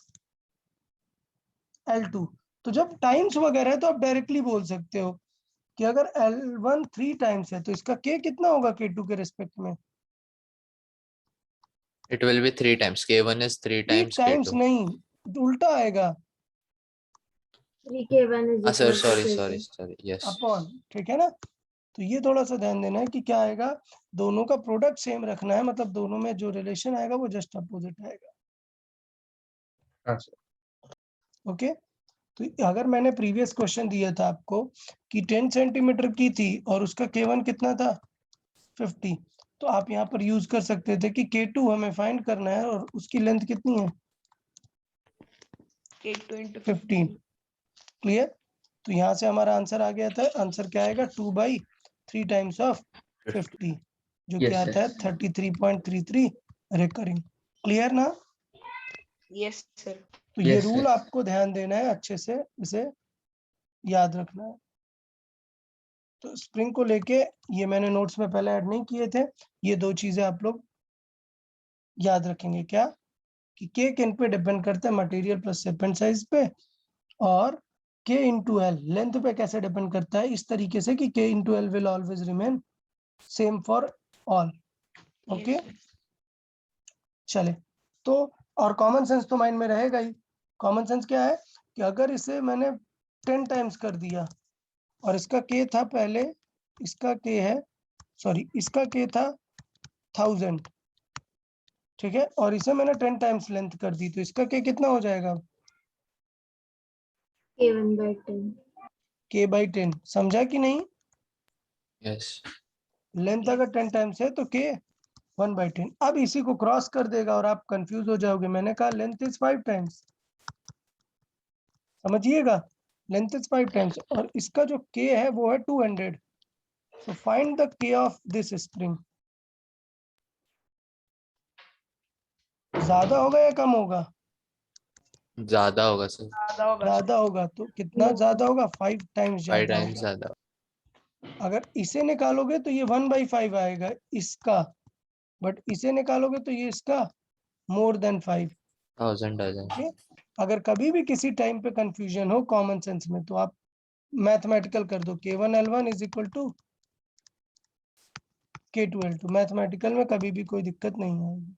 L2, तो जब टाइम्स वगैरह है तो आप डायरेक्टली बोल सकते हो कि अगर L1 3 टाइम्स है तो इसका K कितना होगा K2 के रिस्पेक्ट में? It will be 3 times. K1 is 3 3 times times K2. नहीं, उल्टा आएगा 3K1 is Sir, equal to sorry. K2. Yes. Upon. ठीक है ना, तो ये थोड़ा सा ध्यान देना है कि क्या आएगा, दोनों का प्रोडक्ट सेम रखना है, मतलब दोनों में जो रिलेशन आएगा वो जस्ट अपोजिट आएगा। हाँ सर। ओके, तो अगर मैंने प्रीवियस क्वेश्चन दिया था आपको कि 10 सेंटीमीटर की थी और उसका K1 कितना था? 50, तो आप यहाँ पर यूज कर सकते थे कि K2 हमें फाइंड करना है और उसकी लेंथ कितनी है? K2 into 15। क्लियर, तो यहाँ से हमारा आंसर आ गया था। आंसर क्या आएगा? 2/3 टाइम्स ऑफ 50, जो Yes, क्या आता है sir. 33.33 रिकरिंग। क्लियर ना? Yes, sir. तो ये Yes, रूल sir. आपको ध्यान देना है, अच्छे से इसे याद रखना है। तो स्प्रिंग को लेके ये मैंने नोट्स में पहले ऐड नहीं किए थे, ये दो चीजें आप लोग याद रखेंगे। क्या कि के किन पे डिपेंड करता है? मटेरियल प्लस सेपमेंट साइज पे, और के इंटू एल लेंथ पे कैसे डिपेंड करता है? इस तरीके से कि के into L will always remain same for all. Okay Yes, sir. चले, तो और कॉमन सेंस तो माइंड में रहेगा ही। कॉमन सेंस क्या है कि अगर इसे मैंने 10 टाइम्स कर दिया और इसका के था पहले, इसका के है, सॉरी इसका के था 1000, ठीक है, और इसे मैंने 10 टाइम्स लेंथ कर दी, तो इसका के कितना हो जाएगा? K1/10. K/10। समझा कि नहीं? Yes. लेंथ अगर 10 टाइम्स है तो के 1/10। अब इसी को क्रॉस कर देगा और आप कंफ्यूज हो जाओगे। मैंने कहा लेंथ इज 5 टाइम्स, समझिएगा, लेंथ इज 5 टाइम्स और इसका जो के है वो है 200। सो फाइंड द के ऑफ दिस स्प्रिंग। ज्यादा होगा या कम होगा? ज्यादा होगा सर। ज्यादा होगा sir. ज्यादा होगा, तो कितना ज्यादा होगा? 5 टाइम्स 5 ज्यादा टाइम्स होगा। ज्यादा। अगर इसे निकालोगे तो ये 1/5 आएगा इसका, बट इसे निकालोगे तो ये इसका मोर देन 5। 1000 आ जाएगा। ओके, अगर कभी भी किसी टाइम पे कंफ्यूजन हो कॉमन सेंस में तो आप मैथमेटिकल कर दो, K1 L1 is equal to K2 L2। Mathematical में कभी भी कोई दिक्कत नहीं आएगी।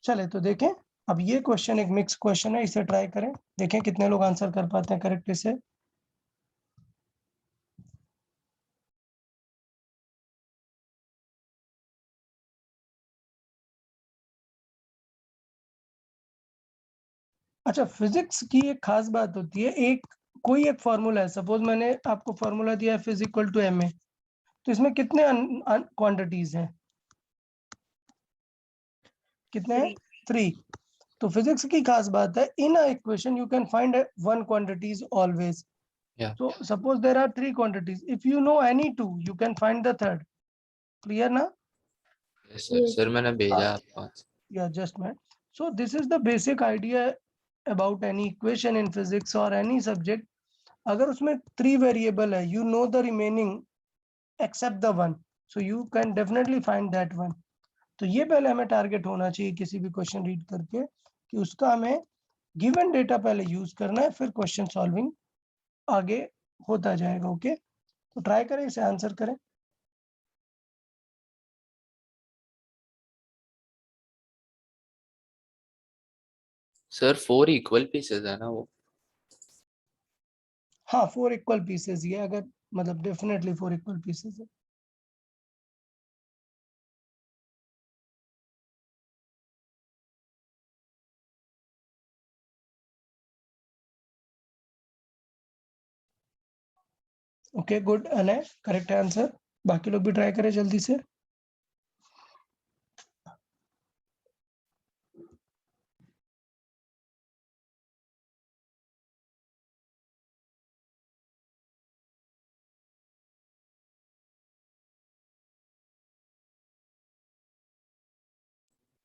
चले तो देखें, अब ये क्वेश्चन एक मिक्स क्वेश्चन है, इसे ट्राई करें, देखें कितने लोग आंसर कर पाते हैं करेक्ट इसे। अच्छा, फिजिक्स की एक खास बात होती है, कोई एक फॉर्मूला है, सपोज मैंने आपको फॉर्मूला दिया है फिज इक्वल टू ma, तो इसमें कितने क्वांटिटीज हैं? कितने हैं? 3। तो फिजिक्स की खास बात है, in a equation you can find one quantities always. Yeah. So suppose there are 3 quantities. If you know any 2, you can find the third. Clear na? Yes, sir. Yes. Sir, मैंने भेजा आपको. Yeah, just man. So this is the basic idea about any equation in physics or any subject. अगर उसमें 3 variable है, you know the remaining except the one, so you can definitely find that one. तो ये पहले हमें target होना चाहिए किसी भी क्वेश्चन रीड करके कि उसका हमें गिवन डेटा पहले यूज करना है, फिर क्वेश्चन सॉल्विंग आगे होता जाएगा. ओके, तो ट्राई करें, इसे आंसर करें. सर 4 इक्वल पीसेस है ना वो? हाँ, 4 इक्वल पीसेस ये अगर मतलब डेफिनेटली 4 इक्वल पीसेस है. Okay, good. Anay correct answer. बाकी लोग भी ट्राई करें जल्दी से.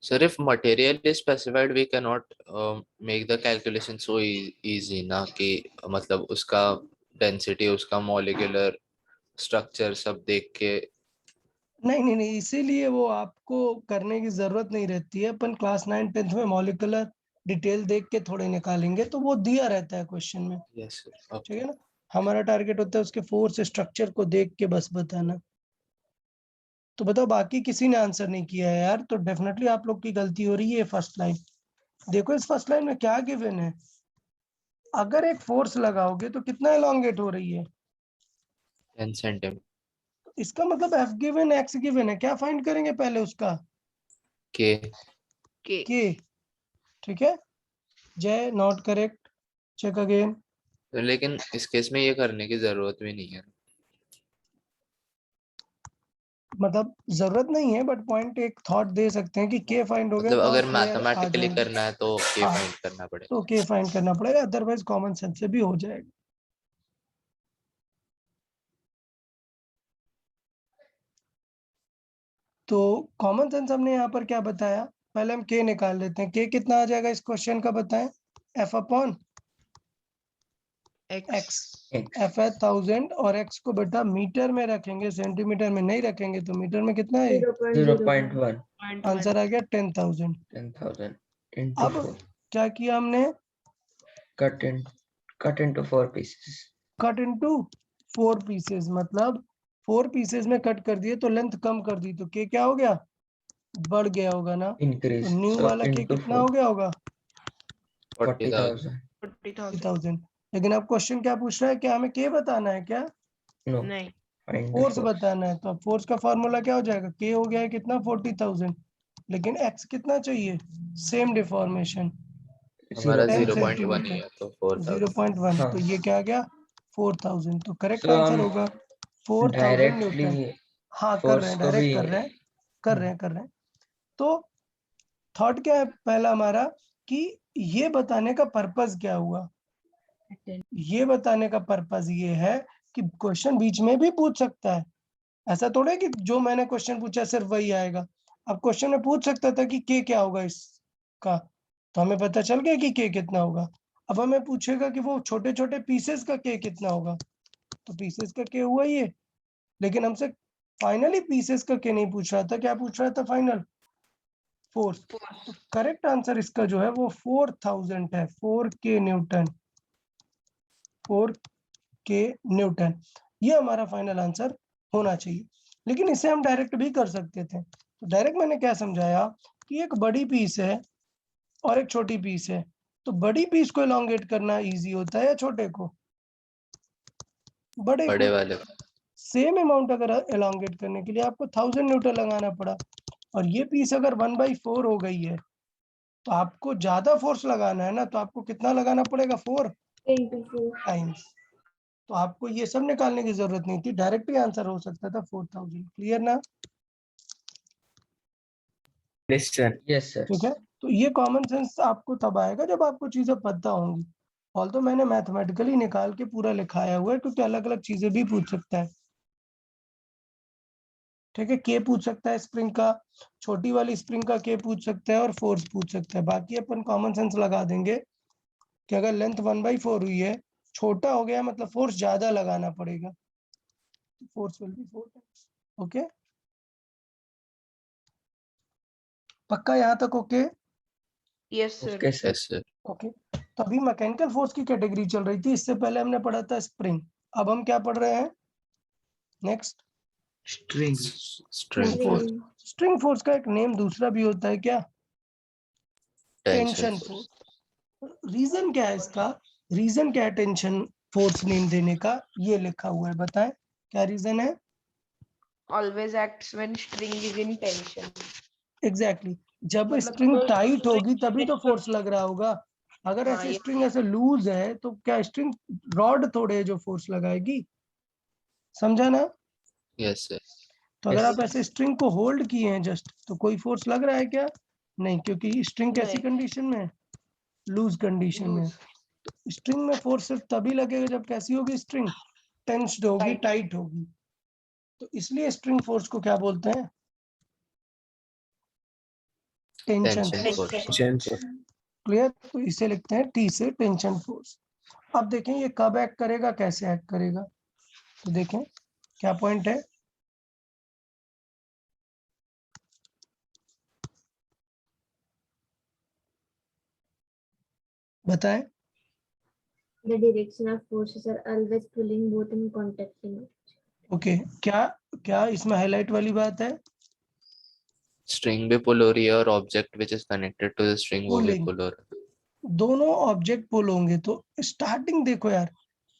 Sir, if material is specified, we cannot make the calculation so easy ना कि मतलब उसका density, उसका molecular structure सब देख के. नहीं, इसीलिए वो आपको करने की जरूरत नहीं रहती है. अपन क्लास 9 10th में मॉलिक्यूलर डिटेल देख के थोड़े निकालेंगे, तो वो दिया रहता है क्वेश्चन में. Yes, sir. ठीक Okay. है ना. हमारा टारगेट होता है उसके फोर्स स्ट्रक्चर को देख के बस बताना. तो बताओ, बाकी किसी ने आंसर नहीं किया है यार, तो डेफिनेटली आप लोग की गलती हो रही है. फर्स्ट लाइन देखो, इस फर्स्ट लाइन में क्या गिवन है. अगर एक फोर्स लगाओगे तो कितना एलोंगेट हो रही है. 10 centimeter. इसका मतलब एफ गिवन एक्स गिवन है. क्या फाइंड करेंगे पहले उसका? K. के. ठीक है. जय नॉट करेक्ट. Check again. तो लेकिन इस केस में ये करने की जरूरत भी नहीं है. मतलब जरूरत नहीं है, बट पॉइंट एक थॉट दे सकते हैं कि के फाइंड हो गया मतलब तो अगर आप क्लियर आ मैथमेटिकली जाएंगे. करना है तो K हाँ, फाइंड करना पड़ेगा. तो के फाइंड करना पड़ेगा, अदरवाइज कॉमन सेंस से भी हो जाएगा. तो कॉमन सेंस हमने यहाँ पर क्या बताया, पहले हम के निकाल लेते हैं. के कितना आ जाएगा इस क्वेश्चन का बताएं. F upon x. एफ है 1000 और एक्स को बेटा मीटर में रखेंगे, सेंटीमीटर में नहीं रखेंगे. तो मीटर में कितना है? 0.1 आंसर आ गया 10,000. 10,000 into अब 4. क्या किया हमने? cut into 4 pieces. Cut into 4 pieces. मतलब 4 पीसेस में कट कर दिए तो लेंथ कम कर दी, तो के क्या हो गया? बढ़ गया होगा ना. Increase. तो न्यू So वाला के into कितना 4. हो गया होगा? 40,000. 40,000. लेकिन अब क्वेश्चन क्या पूछ रहा है, क्या हमें के बताना है क्या? No. नहीं. Find the force force. बताना है. तो अब फोर्स का फॉर्मूला क्या हो जाएगा? के हो गया है कितना? 40,000. लेकिन एक्स कितना चाहिए? सेम डिफॉर्मेशन हमारा 10 0.1 ही सेंटीमीटर. है तो 4000. 0.1. हाँ. तो ये क्या आ गया? 4000. तो करेक्ट So आंसर हम होगा 4000 न्यूटन. directly हाँ, कर रहे force हैं, को डायरेक्ट भी कर रहे हैं. तो थॉट क्या है पहला हमारा, कि ये बताने का पर्पस क्या हुआ. ये बताने का पर्पस ये है कि क्वेश्चन बीच में भी पूछ सकता है. ऐसा थोड़ा है कि जो मैंने क्वेश्चन पूछा सिर्फ वही आएगा. अब क्वेश्चन में पूछ सकता था कि के क्या होगा इसका, तो हमें पता चल गया कि के कितना होगा. अब हमें पूछेगा कि वो छोटे छोटे पीसेस का के कितना होगा, तो पीसेस का के हुआ ये. लेकिन हमसे फाइनली पीसेस का के नहीं पूछ रहा था. क्या पूछ रहा था? Final force. तो करेक्ट आंसर इसका जो है वो 4000 है. 4 न्यूटन. 4 न्यूटन ये हमारा फाइनल आंसर होना चाहिए. लेकिन इसे हम डायरेक्ट भी कर सकते थे. तो डायरेक्ट मैंने क्या समझाया कि एक बड़ी पीस है और एक छोटी पीस है. तो बड़ी पीस को एलोंगेट करना इजी होता है या छोटे को? बड़े बड़े को. वाले. सेम अमाउंट अगर एलोंगेट करने के लिए आपको 1000 न्यूटन लगाना पड़ा, और ये पीस अगर 1/4 हो गई है, तो आपको ज्यादा फोर्स लगाना है ना, तो आपको कितना लगाना पड़ेगा? 4 into 4. टाइम्स. तो आपको ये सब निकालने की जरूरत नहीं थी, डायरेक्ट ही आंसर हो सकता था 4000. क्लियर ना? Yes sir. ठीक है. तो ये कॉमन सेंस आपको तब आएगा जब आपको चीजें पता होंगी. ऑल्दो मैंने मैथमेटिकली निकाल के पूरा लिखाया हुआ है, क्योंकि अलग अलग चीजें भी पूछ सकता है। ठीक है, के पूछ सकता है स्प्रिंग का, छोटी वाली स्प्रिंग का के पूछ सकता है, और फोर्स पूछ सकता है। बाकी अपन कॉमन सेंस लगा देंगे कि अगर लेंथ 1/4 हुई है, छोटा हो गया मतलब फोर्स ज्यादा लगाना पड़ेगा, force will be 4 times. Okay, पक्का यहाँ तक? Okay yes sir. Okay sir. Yes sir. Okay, तो अभी मैकेनिकल फोर्स की कैटेगरी चल रही थी, इससे पहले हमने पढ़ा था स्प्रिंग। अब हम क्या पढ़ रहे हैं next? String. String force. String force का एक नेम दूसरा भी होता है, क्या? Tension force. रीजन क्या है इसका? रीजन क्या है टेंशन फोर्स नेम देने का? ये लिखा हुआ है, बताएं क्या रीजन है? Always acts when string is in tension. Exactly जब मतलब स्ट्रिंग कोई टाइट string होगी तभी तो टाइट फोर्स लग रहा होगा। अगर हाँ, ऐसे ये स्ट्रिंग ऐसे लूज है तो क्या स्ट्रिंग रॉड थोड़े है जो फोर्स लगाएगी? समझा ना? Yes sir. तो अगर यस आप ऐसे स्ट्रिंग को होल्ड किए हैं जस्ट, तो कोई फोर्स लग रहा है क्या? नहीं, क्योंकि स्ट्रिंग कैसी नहीं, कंडीशन में है? लूज कंडीशन में। लूज तो स्ट्रिंग में फोर्स सिर्फ तभी लगेगा जब कैसी होगी स्ट्रिंग? टेंस्ड होगी, टाइट टाइट होगी। तो इसलिए स्ट्रिंग फोर्स को क्या बोलते हैं? Tension tension force. Force. Clear? तो इसे लिखते हैं टी से, टेंशन फोर्स। अब देखें ये कब एक्ट करेगा, कैसे एक्ट करेगा। तो देखें क्या पॉइंट है। बताएं। The direction of forces are always pulling both in contacting. Okay, क्या क्या इसमें हाईलाइट वाली बात है? स्ट्रिंग भी पुल हो रही है और object which is connected to the string वो भी Pulling। पुल हो रहा है। दोनों ऑब्जेक्ट पुल होंगे। तो स्टार्टिंग देखो यार,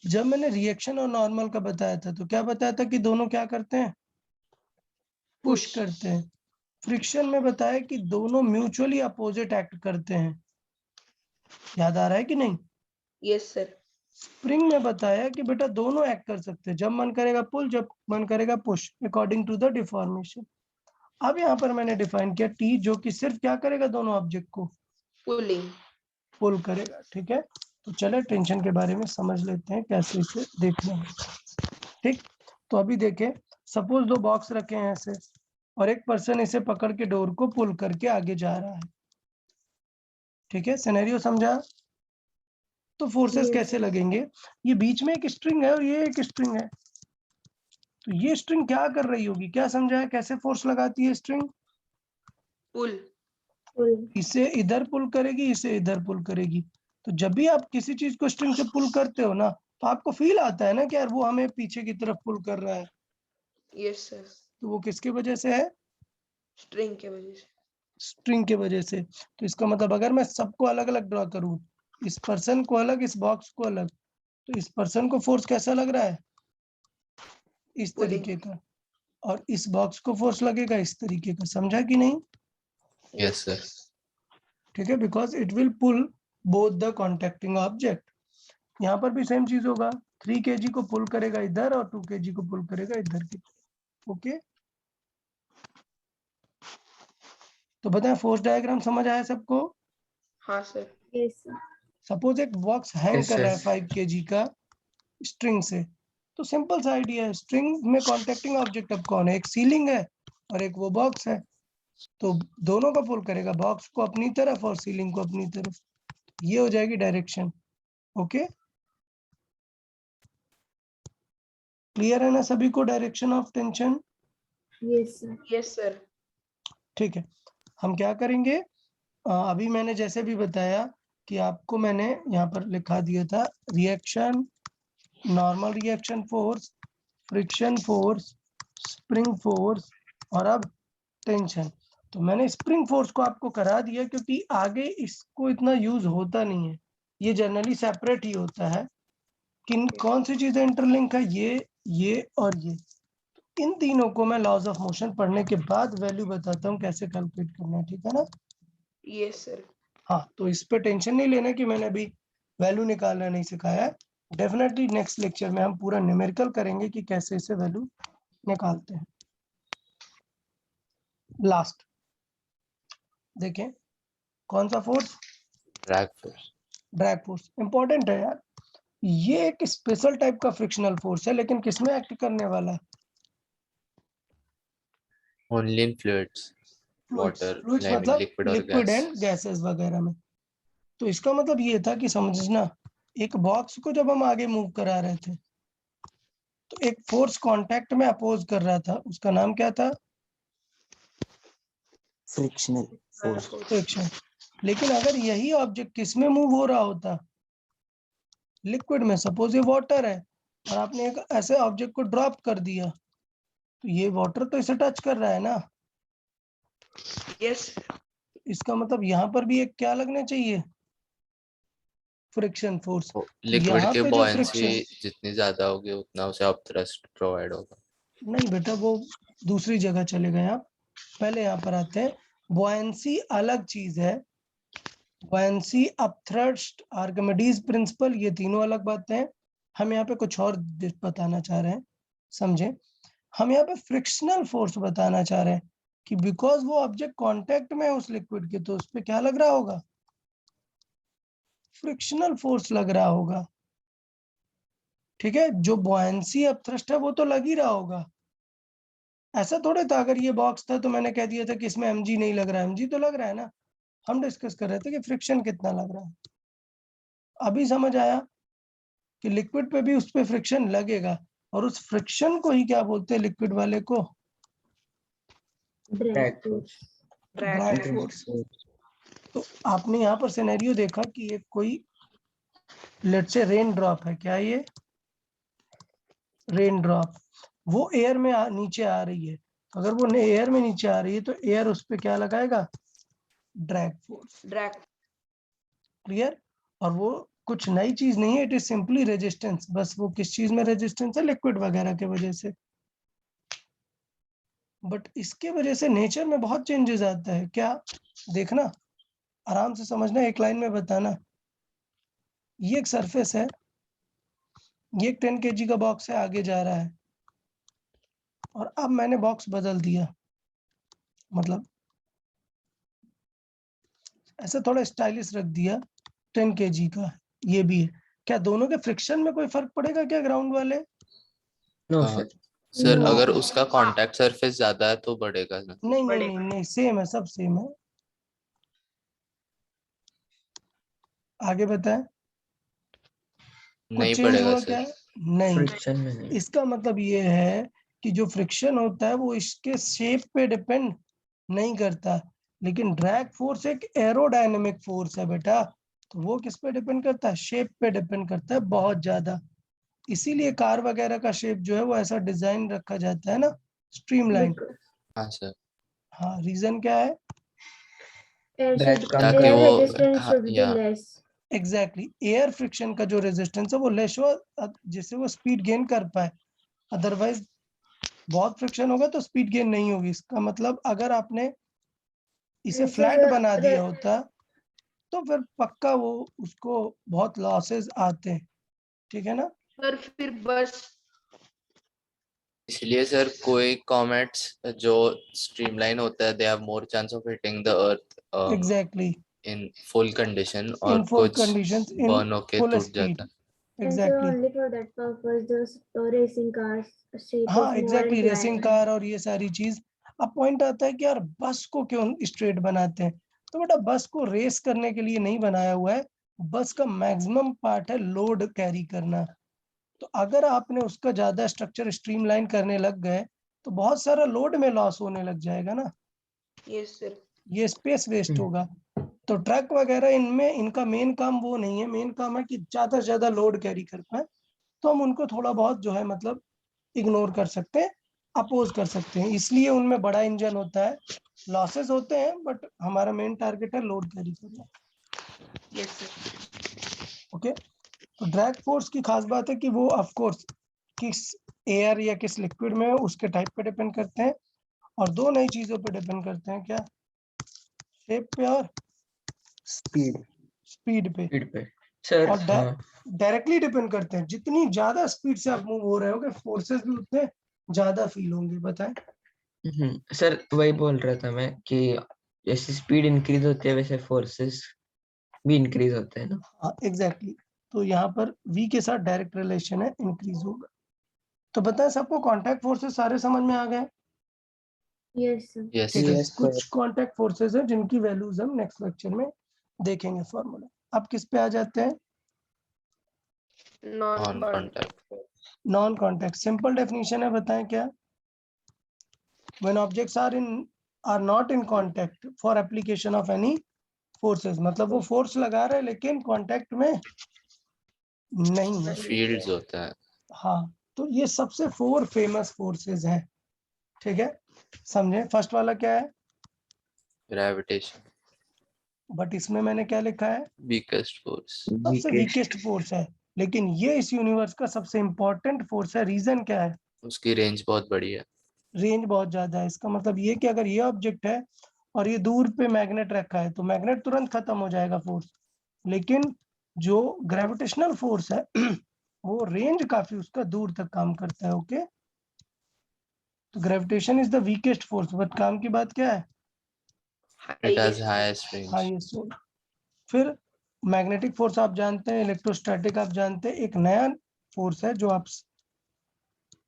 जब मैंने रिएक्शन और नॉर्मल का बताया था तो क्या बताया था कि दोनों क्या करते हैं? पुश पुश करते हैं। फ्रिक्शन में बताया कि दोनों म्यूचुअली अपोजिट एक्ट करते हैं। याद आ रहा है कि नहीं? Yes sir. स्प्रिंग में बताया कि बेटा दोनों एक्ट कर सकते हैं, जब मन करेगा पुल, जब मन करेगा push, according to the deformation. अब यहाँ पर मैंने डिफाइन किया टी, जो कि सिर्फ क्या करेगा? दोनों ऑब्जेक्ट को पुलिंग। पुल करेगा। ठीक है, तो चले टेंशन के बारे में समझ लेते हैं कैसे इसे देखना है। ठीक, तो अभी देखें, सपोज दो बॉक्स रखे हैं ऐसे, और एक पर्सन इसे पकड़ के डोर को पुल करके आगे जा रहा है। ठीक है, सिनेरियो समझा? तो फोर्सेस Yes. कैसे लगेंगे? ये बीच में एक स्ट्रिंग है और ये एक स्ट्रिंग है। तो ये स्ट्रिंग क्या कर रही होगी? क्या समझा है कैसे फोर्स लगाती है स्ट्रिंग? पुल। Pull. इसे इधर पुल करेगी, इसे इधर पुल करेगी। तो जब भी आप किसी चीज को स्ट्रिंग से पुल करते हो ना, तो आपको फील आता है ना कि यार वो हमें पीछे की तरफ पुल कर रहा है। Yes sir. तो वो किसकी वजह से है? स्ट्रिंग के वजह से। स्ट्रिंग के वजह से। तो इसका मतलब अगर मैं सबको अलग अलग ड्रॉ करूं, इस पर्सन को अलग, इस बॉक्स को अलग, तो इस पर्सन को फोर्स कैसा लग रहा है? इस पुलिंग। तरीके का। और इस बॉक्स को फोर्स लगेगा इस तरीके का। समझा कि नहीं? Yes sir. ठीक है, because it will pull both the contacting object. यहाँ पर भी सेम चीज होगा, 3 kg को पुल करेगा इधर और 2 kg को पुल करेगा इधर की। ओके, तो बताएं फोर्स डायग्राम समझ आया सबको? हाँ सर। Yes. Sir. सपोज एक बॉक्स हैंग Yes, कर रहा है yes. 5 kg का स्ट्रिंग से। तो सिंपल सा आइडिया है, स्ट्रिंग में कॉन्टेक्टिंग ऑब्जेक्ट अब कौन है? एक सीलिंग है और एक वो बॉक्स है। तो दोनों को पुल करेगा, बॉक्स को अपनी तरफ और सीलिंग को अपनी तरफ। ये हो जाएगी डायरेक्शन। ओके, क्लियर है ना सभी को direction of tension? Yes. Sir. Yes sir. ठीक है, हम क्या करेंगे? अभी मैंने जैसे भी बताया कि आपको मैंने यहाँ पर लिखा दिया था reaction, normal reaction force, friction force, spring force, और अब टेंशन। तो मैंने स्प्रिंग फोर्स को आपको करा दिया क्योंकि आगे इसको इतना यूज होता नहीं है, ये जनरली सेपरेट ही होता है। किन कौन सी चीजें इंटरलिंक है? ये और ये। इन तीनों को मैं लॉज ऑफ मोशन पढ़ने के बाद वैल्यू बताता हूँ कैसे कैलकुलेट करना है। ठीक है ना? Yes sir. हाँ, तो इस पे टेंशन नहीं लेना कि मैंने अभी वैल्यू निकालना नहीं सिखाया है। डेफिनेटली नेक्स्ट लेक्चर में हम पूरा न्यूमेरिकल करेंगे कि कैसे इसे वैल्यू निकालते हैं। लास्ट देखें, कौन सा force? Drag force. Drag force important है यार। ये एक स्पेशल टाइप का फ्रिक्शनल फोर्स है, लेकिन किसमें एक्ट करने वाला है? Only in fluids, water, fluids I mean मतलब liquid or liquid gas. And gases वगैरह में। तो इसका मतलब ये था कि समझना, एक बॉक्स को जब हम आगे मूव करा रहे थे तो एक फोर्स कांटेक्ट में अपोज कर रहा था, उसका नाम क्या था? Frictional force. फ्रिक्शन। लेकिन अगर यही ऑब्जेक्ट किस में मूव हो रहा होता? लिक्विड में। सपोज ये वाटर है और आपने एक ऐसे ऑब्जेक्ट को ड्रॉप कर दिया, तो ये वाटर तो इसे टच कर रहा है ना। यस इसका मतलब यहाँ पर भी एक क्या लगना चाहिए? Friction force. लिक्विड यहाँ के पे जो buoyancy फ्रिक्शन, जितनी ज्यादा होगी उतना उसे अब thrust प्रोवाइड होगा। नहीं बेटा वो दूसरी जगह चले गए आप, पहले यहाँ पर आते हैं। बुआयंसी अलग चीज है, बुआयंसी, अपथ्रस्ट, आर्किमिडीज प्रिंसिपल, ये तीनों अलग बातें हैं। हम यहाँ पे कुछ और बताना चाह रहे हैं, समझे? हम यहाँ पे फ्रिक्शनल फोर्स बताना चाह रहे हैं कि बिकॉज वो ऑब्जेक्ट कांटेक्ट में है उस लिक्विड के, तो उस पे क्या लग रहा होगा? फ्रिक्शनल फोर्स लग रहा होगा। ठीक है, जो बुआयंसी अपथ्रस्ट है वो तो लग ही रहा होगा। ऐसा थोड़े था अगर ये बॉक्स था तो मैंने कह दिया था कि इसमें mg नहीं लग रहा है, mg तो लग रहा है ना। हम डिस्कस कर रहे थे कि फ्रिक्शन कितना लग रहा है। अभी समझ आया कि लिक्विड पे भी उस पे फ्रिक्शन लगेगा, और उस फ्रिक्शन को ही क्या बोलते हैं लिक्विड वाले को? Drag force. Drag force. तो आपने यहाँ पर सिनेरियो देखा कि एक कोई लेट्स से रेन ड्रॉप है, क्या ये रेन ड्रॉप, वो एयर में नीचे आ रही है। अगर वो एयर में नीचे आ रही है तो एयर उस पे क्या लगाएगा? Drag force. ड्रैग। क्लियर? और वो कुछ नई चीज नहीं है, इट इज सिंपली रेजिस्टेंस। बस वो किस चीज में रेजिस्टेंस है? लिक्विड वगैरह के वजह से। बट इसके वजह से नेचर में बहुत चेंजेस आता है। क्या? देखना, आराम से समझना, एक लाइन में बताना। ये एक सरफेस है, ये एक 10 kg का बॉक्स है, आगे जा रहा है, और अब मैंने बॉक्स बदल दिया, मतलब ऐसा थोड़ा स्टाइलिश रख दिया, 10 kg का ये भी है। क्या दोनों के फ्रिक्शन में कोई फर्क पड़ेगा क्या ग्राउंड वाले? नो हाँ, सर। Sir No. अगर उसका कांटेक्ट सरफेस ज्यादा है तो बढ़ेगा ना। नहीं नहीं नहीं नहीं, सेम है, सब सेम है। आगे बताएं, कुछ नहीं चेंज पड़ेगा हुआ सर। क्या? नहीं। फ्रिक्शन में नहीं। इसका मतलब ये है कि जो फ्रिक्शन होता है वो इसके शेप पे डिपेंड नहीं करता, लेकिन ड्रैग फोर्स एक एरोडायनेमिक फोर्स है बेटा, तो वो किस पे डिपेंड करता है? शेप पे डिपेंड करता है बहुत ज्यादा। इसीलिए कार वगैरह का शेप जो है वो ऐसा डिजाइन रखा जाता है ना, स्ट्रीमलाइन। हाँ सर, हाँ, रीजन क्या है? ड्रैग कम ताकि Air वो resistance हाँ, should be या less. एग्जैक्टली, एयर फ्रिक्शन का जो रेजिस्टेंस है वो लेस हो, जिससे वो स्पीड गेन कर पाए। अदरवाइज बहुत फ्रिक्शन होगा तो स्पीड गेन नहीं होगी। इसका मतलब अगर आपने इसे And फ्लैट sir, बना दिया होता तो फिर पक्का वो उसको बहुत लॉसेस आते हैं। ठीक है ना? पर फिर बस इसलिए सर कोई कॉमेट्स जो स्ट्रीमलाइन होता है they have more chance of hitting the earth exactly, in full condition, और इन फुल कुछ कंडीशंस, इन बर्न होके फुल टूट स्पीड। जाता है। and so exactly, only for that purpose, those racing cars shape हाँ is more exactly, racing inclined. Car और ये सारी चीज। अब पॉइंट आता है कि यार बस को क्यों स्ट्रेट बनाते हैं? तो बेटा बस को रेस करने के लिए नहीं बनाया हुआ है, बस का मैक्सिमम पार्ट है लोड कैरी करना। तो अगर आपने उसका ज्यादा स्ट्रक्चर स्ट्रीमलाइन करने लग गए तो बहुत सारा लोड में लॉस होने लग जाएगा ना, यस सर। ये स्पेस वेस्ट होगा। तो ट्रक वगैरह इनमें इनका मेन काम वो नहीं है, मेन काम है कि ज्यादा से ज्यादा लोड कैरी कर पाए। तो हम उनको थोड़ा बहुत जो है मतलब इग्नोर कर सकते हैं, अपोज कर सकते हैं, इसलिए उनमें बड़ा इंजन होता है। लॉसेस होते हैं बट हमारा मेन टारगेट है लोड कैरी करना। Yes sir. ओके, तो ड्रैग फोर्स की खास बात है कि वो ऑफ कोर्स किस एयर या किस लिक्विड में है उसके टाइप पे डिपेंड करते हैं, और दो नई चीजों पे डिपेंड करते हैं, क्या? शेप पे और स्पीड। स्पीड पे। स्पीड पे सर। और हाँ। डायरेक्टली डिपेंड करते हैं, जितनी ज्यादा स्पीड से आप मूव हो रहे होगे फोर्सेस भी उतने ज्यादा फील होंगे। बताएं। सर वही बोल रहा था मैं कि जैसे स्पीड इंक्रीज होती है वैसे फोर्सेस भी इंक्रीज होता है ना। हाँ एग्जैक्टली, तो यहाँ पर V के साथ डायरेक्ट रिलेशन है, इंक्रीज होगा। तो बताएं सबको कॉन्टैक्ट फोर्सेस सारे समझ में आ गए? Yes, sir. Yes, ठीक है, Yes, कुछ sir. कॉन्टैक्ट फोर्सेस हैं जिनकी वैल्यूज हम नेक्स्ट लेक्चर में देखेंगे फॉर्मूला। अब किस पे आ जाते हैं? on contact. Non contact simple definition है, बताएं क्या? When objects are not in contact for application of any forces, मतलब वो फोर्स लगा रहे हैं लेकिन कांटेक्ट में नहीं है। Fields होता है। हाँ, तो ये सबसे 4 फेमस फोर्सेस हैं, ठीक है, समझे? फर्स्ट वाला क्या है? Gravitation, बट इसमें मैंने क्या लिखा है? weakest force. सबसे वीकेस्ट फोर्स है, लेकिन ये इस यूनिवर्स का सबसे इंपॉर्टेंट फोर्स है। रीजन क्या है? उसकी रेंज बहुत बड़ी है। रेंज बहुत ज्यादा है। इसका मतलब ये कि अगर ये ऑब्जेक्ट है और ये दूर पे मैग्नेट रखा है तो मैग्नेट तुरंत खत्म हो जाएगा फोर्स, लेकिन जो ग्रेविटेशनल फोर्स है वो रेंज काफी उसका दूर तक काम करता है। ओके, तो gravitation is the weakest force, but काम की बात क्या है? It has highest range. Highest force. फिर मैग्नेटिक फोर्स आप जानते हैं, इलेक्ट्रोस्टैटिक आप जानते हैं। एक नया फोर्स है जो आप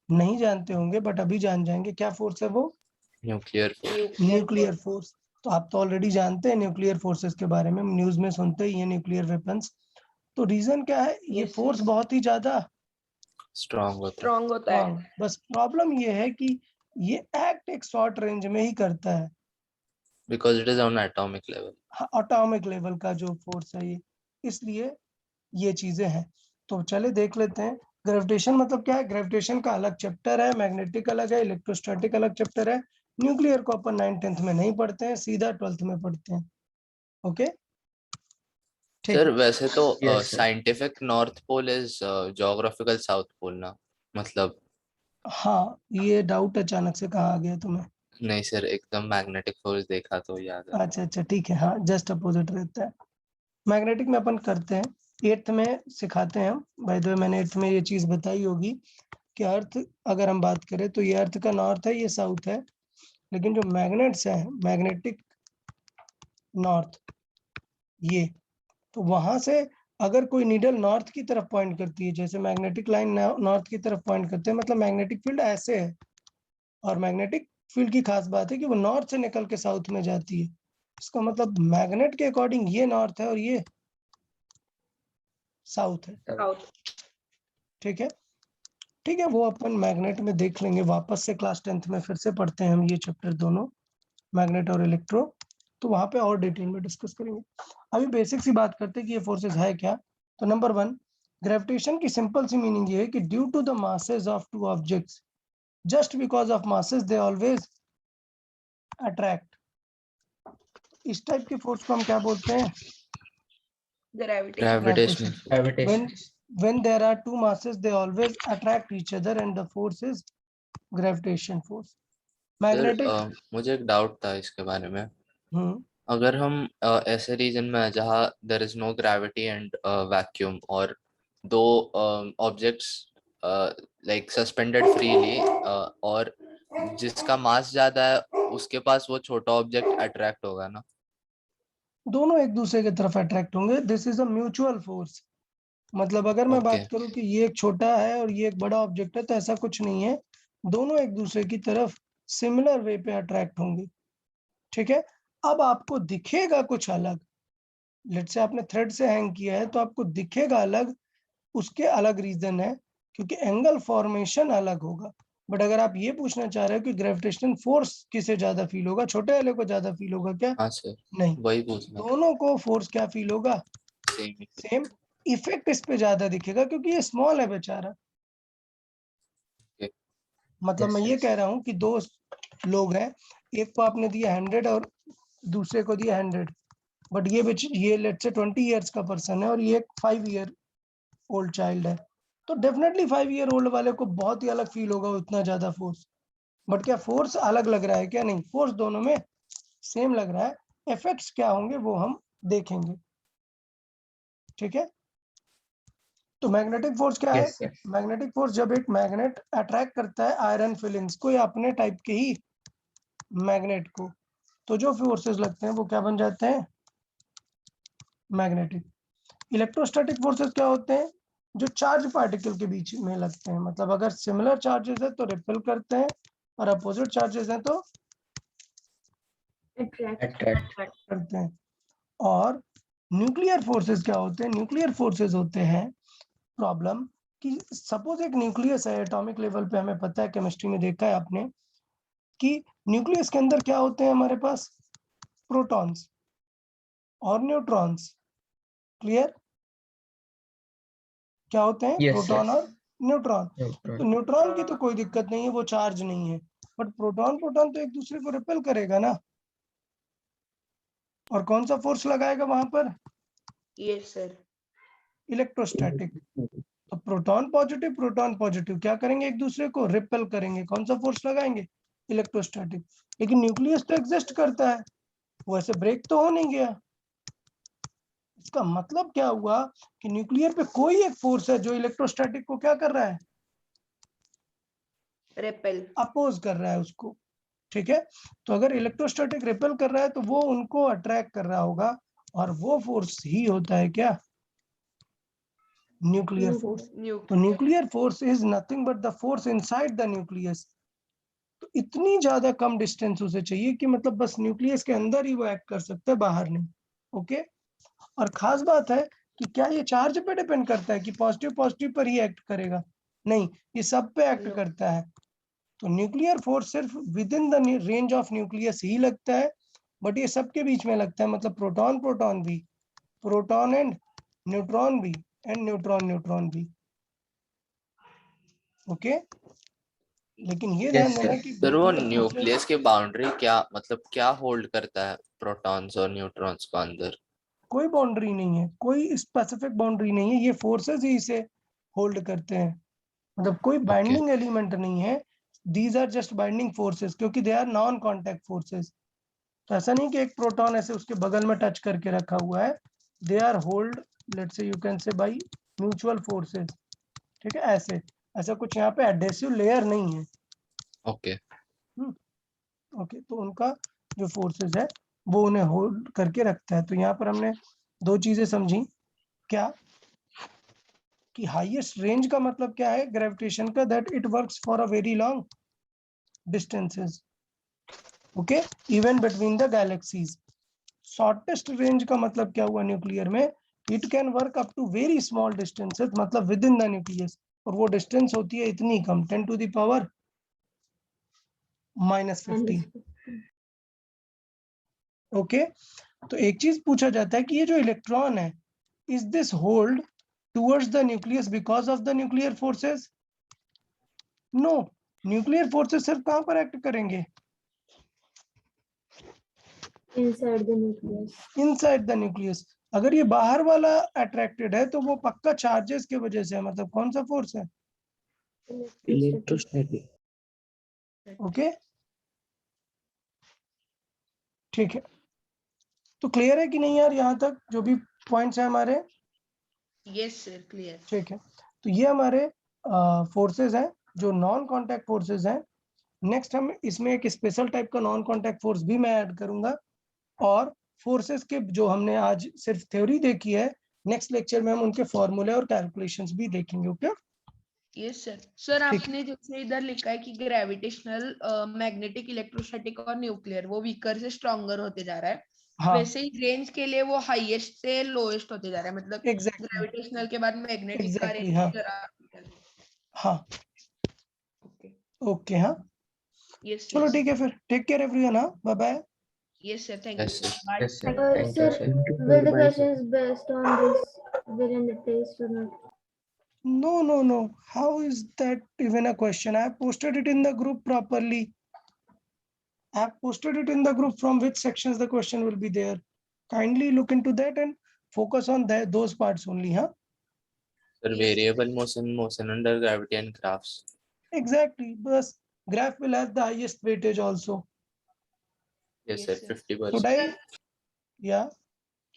नहीं जानते होंगे बट अभी जान जाएंगे। क्या फोर्स है वो? Nuclear force. Nuclear force. तो आप तो ऑलरेडी जानते हैं न्यूक्लियर फोर्सेस के बारे में, न्यूज में सुनते ही हैं न्यूक्लियर वेपन्स। तो रीजन क्या है? ये फोर्स बहुत ही ज्यादा Strong होता है। स्ट्रॉन्ग होता है। स्ट्रॉन्ग। बस प्रॉब्लम ये है कि ये एक्ट एक शॉर्ट रेंज में ही करता है। Because it is on atomic level. Atomic level का जो फोर्स है ये, इसलिए ये चीजें हैं। तो चले देख लेते हैं। ग्रेविटेशन मतलब क्या है? ग्रेविटेशन का अलग चैप्टर है, मैग्नेटिक अलग है, इलेक्ट्रोस्टैटिक अलग चैप्टर है। न्यूक्लियर को अपन 9th-10th में नहीं पढ़ते हैं, सीधा 12th में पढ़ते हैं। ओके ठीक सर है। वैसे तो Yes, sir. Scientific north pole is geographical south pole ना, मतलब हाँ, ये डाउट अचानक से कहाँ आ गया तुम्हें? नहीं सर, एकदम मैग्नेटिक फोर्स देखा तो याद है। अच्छा अच्छा ठीक है, हाँ जस्ट अपोजिट रहता है। मैग्नेटिक में अपन करते हैं, 8th में सिखाते हैं हम। बाय द वे मैंने 8th में ये चीज बताई होगी कि अर्थ अगर हम बात करें तो ये अर्थ का नॉर्थ है, ये साउथ है, लेकिन जो मैग्नेट्स हैं मैग्नेटिक नॉर्थ, ये तो वहां से अगर कोई नीडल नॉर्थ की तरफ पॉइंट करती है, जैसे मैग्नेटिक लाइन नॉर्थ की तरफ पॉइंट करते हैं, मतलब मैग्नेटिक फील्ड ऐसे है। और मैग्नेटिक फील्ड की खास बात है कि वो नॉर्थ से निकल के साउथ में जाती है। इसका मतलब मैग्नेट के अकॉर्डिंग ये नॉर्थ है और ये साउथ है। ठीक है, ठीक है, वो अपन मैग्नेट में देख लेंगे वापस से। क्लास 10th में फिर से पढ़ते हैं हम ये चैप्टर दोनों, मैग्नेट और इलेक्ट्रो, तो वहां पे और डिटेल में डिस्कस करेंगे। अभी बेसिक सी बात करते हैं कि ये फोर्सेस है क्या। तो नंबर 1, ग्रेविटेशन की सिंपल सी मीनिंग ये है कि due to the masses of two objects, just because of masses they always attract. इस टाइप के फोर्स को हम क्या बोलते हैं? Gravitational. Gravitation. When there are two masses they always attract each other and the force is gravitation force. Magnetic sir मुझे एक doubt था इसके बारे में। अगर हम ऐसे रीजन में है जहाँ there is no gravity and vacuum, और दो ऑब्जेक्ट्स लाइक सस्पेंडेड फ्रीली, और जिसका मास ज्यादा है उसके पास वो छोटा ऑब्जेक्ट अट्रैक्ट होगा ना? दोनों एक दूसरे की तरफ अट्रैक्ट होंगे। This is a mutual force. मतलब अगर मैं बात Okay. करूं कि ये एक छोटा है और ये एक बड़ा ऑब्जेक्ट है, तो ऐसा कुछ नहीं है, दोनों एक दूसरे की तरफ सिमिलर वे पे अट्रैक्ट होंगे। ठीक है, अब आपको दिखेगा कुछ अलग। लेट्स से आपने थ्रेड से हैंग किया है तो आपको दिखेगा अलग, उसके अलग रीजन है, क्योंकि एंगल फॉर्मेशन अलग होगा। बट अगर आप ये पूछना चाह रहे हो कि ग्रेविटेशनल फोर्स किसे ज्यादा फील होगा, छोटे वाले को ज्यादा फील होगा क्या? हाँ सर, नहीं, वही पूछना। दोनों को फोर्स क्या फील होगा? सेम। सेम। इफेक्ट इस पे ज्यादा दिखेगा क्योंकि ये स्मॉल है बेचारा। मतलब मैं ये कह रहा हूँ कि दो लोग हैं, एक को आपने दिया 100 और दूसरे को दिया 100, बट ये लेट्स से 20 इयर्स का पर्सन है और ये एक 5 ईयर ओल्ड चाइल्ड है, तो डेफिनेटली 5 ईयर ओल्ड वाले को बहुत ही अलग फील होगा उतना ज्यादा फोर्स। बट क्या फोर्स अलग लग रहा है क्या? नहीं, फोर्स दोनों में सेम लग रहा है। इफेक्ट्स क्या होंगे वो हम देखेंगे। ठीक है, तो मैग्नेटिक फोर्स क्या है? Yes, yes. मैग्नेटिक फोर्स जब एक मैग्नेट अट्रैक्ट करता है आयरन फिलिंग्स को या अपने टाइप के ही मैग्नेट को, तो जो फोर्सेस लगते हैं वो क्या बन जाते हैं? मैग्नेटिक। इलेक्ट्रोस्टैटिक फोर्सेस क्या होते हैं? जो चार्ज पार्टिकल के बीच में लगते हैं, मतलब अगर सिमिलर चार्जेस है तो रिपेल करते हैं और अपोजिट चार्जेस हैं तो Attract. करते हैं। और न्यूक्लियर फोर्सेस क्या होते हैं? न्यूक्लियर फोर्सेस होते हैं प्रॉब्लम कि सपोज एक न्यूक्लियस है, एटॉमिक लेवल पे हमें पता है, केमिस्ट्री में देखा है आपने कि न्यूक्लियस के अंदर क्या होते हैं हमारे पास? प्रोटॉन्स और न्यूट्रॉन्स। क्लियर? क्या होते हैं? Yes, proton yes. और न्यूट्रॉन। तो Neutron. न्यूट्रॉन की तो कोई दिक्कत नहीं है, वो चार्ज नहीं है, बट प्रोटॉन तो एक दूसरे को रिपेल करेगा ना। और कौन सा फोर्स लगाएगा वहां पर? Yes sir. इलेक्ट्रोस्टैटिक। तो प्रोटॉन पॉजिटिव क्या करेंगे? एक दूसरे को रिपेल करेंगे। कौन सा फोर्स लगाएंगे? इलेक्ट्रोस्टैटिक। लेकिन न्यूक्लियस तो एग्जिस्ट करता है, वो ऐसे ब्रेक तो हो नहीं गया। इसका मतलब क्या हुआ कि न्यूक्लियर पे कोई एक फोर्स है जो इलेक्ट्रोस्टैटिक को क्या कर रहा है? रिपेल। अपोज कर रहा है उसको। ठीक है, तो अगर इलेक्ट्रोस्टैटिक रिपेल कर रहा है तो वो उनको अट्रैक्ट कर रहा होगा, और वो फोर्स ही होता है क्या? Nuclear force. तो nuclear force is nothing but the force inside the nucleus. तो इतनी ज्यादा कम डिस्टेंस उसे चाहिए कि मतलब बस न्यूक्लियस के अंदर ही वो एक्ट कर सकता है, बाहर नहीं। ओके, और खास बात है कि क्या ये चार्ज पे डिपेंड करता है कि पॉजिटिव पर ही एक्ट करेगा? नहीं, ये सब पे एक्ट करता है। तो न्यूक्लियर फोर्स सिर्फ within the range of nucleus ही लगता है, बट ये सबके बीच में लगता है, मतलब प्रोटॉन भी, प्रोटॉन एंड न्यूट्रॉन भी, एंड न्यूट्रॉन भी। ओके, लेकिन ये ध्यान देना कि सर वो न्यूक्लियस की बाउंड्री क्या, मतलब क्या होल्ड करता है प्रोटॉन्स और न्यूट्रॉन्स को अंदर? कोई बाउंड्री नहीं है, कोई स्पेसिफिक बाउंड्री नहीं है, ये फोर्सेस ही इसे होल्ड करते हैं, मतलब कोई बाइंडिंग एलिमेंट नहीं है। These are just binding forces, क्योंकि they are non contact forces. तो ऐसा नहीं कि एक प्रोटॉन ऐसे उसके बगल में टच करके रखा हुआ है, they are hold, let's say you can say by mutual forces. ठीक है, ऐसा कुछ यहाँ पे एडहेसिव लेयर नहीं है। ओके ओके, तो उनका जो फोर्सेस है वो उन्हें होल्ड करके रखता है। तो यहाँ पर हमने दो चीजें समझी। क्या? कि हाईएस्ट रेंज का मतलब क्या है ग्रेविटेशन का? That it works for a very long distances, okay, even between the galaxies. Shortest range का मतलब क्या हुआ न्यूक्लियर में? It can work up to very small distances, मतलब विद इन द न्यूक्लियस, और वो डिस्टेंस होती है इतनी कम, 10 टू द पावर -15। ओके, तो एक चीज पूछा जाता है कि ये जो इलेक्ट्रॉन है, is this hold towards the nucleus because of the nuclear forces? No, nuclear forces सिर्फ कहां पर एक्ट करेंगे? Inside the nucleus. Inside the nucleus. अगर ये बाहर वाला अट्रैक्टेड है तो वो पक्का चार्जेस की वजह से है, मतलब कौन सा फोर्स है? Electrostatic. ओके, ठीक है, तो क्लियर है कि नहीं यार यहाँ तक जो भी पॉइंट्स है हमारे? Yes sir, clear. ठीक है, तो ये हमारे फोर्सेस हैं जो नॉन कांटेक्ट फोर्सेस हैं। नेक्स्ट हम इसमें एक स्पेशल टाइप का नॉन कांटेक्ट फोर्स भी मैं ऐड करूंगा, और फोर्सेस के जो हमने आज सिर्फ थ्योरी देखी है, नेक्स्ट लेक्चर में हम उनके फॉर्मूले और कैलकुलेशंस भी देखेंगे। Okay, yes sir. सर ठीक आपने जैसे इधर लिखा है कि ग्रेविटेशनल, मैग्नेटिक, इलेक्ट्रोस्टैटिक और न्यूक्लियर वो वीकर से स्ट्रॉन्गर होते जा रहा है, हाँ, वैसे ही रेंज के लिए वो हाईएस्ट से लोएस्ट होते जा रहा है, मतलब एग्जैक्टली ग्रेविटेशनल के बाद मैग्नेटिक का एग्जैक्टली, रेंज हाँ जरा। हाँ, ओके, ओके, हाँ, यस चलो सर। ठीक है फिर, टेक केयर एवरीवन, हाँ, bye bye. Yes sir, thank Yes, you, sir. Bye. Yes, sir. Sir, Thank you, sir. will the questions based on this will in the test or not? No, how is that even a question? I have posted it in the group properly. I have posted it in the group from which sections the question will be there. Kindly look into that and focus on those parts only, huh? Sir, variable motion under gravity and graphs. Exactly, but graph will have the highest weightage also. Yes, Yes, sir, sir. 50%. Should I? Yeah.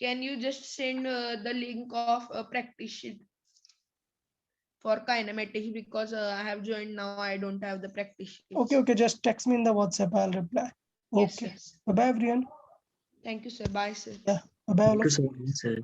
Can you just send the link of practice sheet for kinematics, because I have joined now, I don't have the practice sheet. Okay, just text me in the WhatsApp, I'll reply. Yes, Okay, sir. bye bye everyone. Thank you, sir. Bye, sir. Yeah, bye bye all Thank of you you. so much, sir.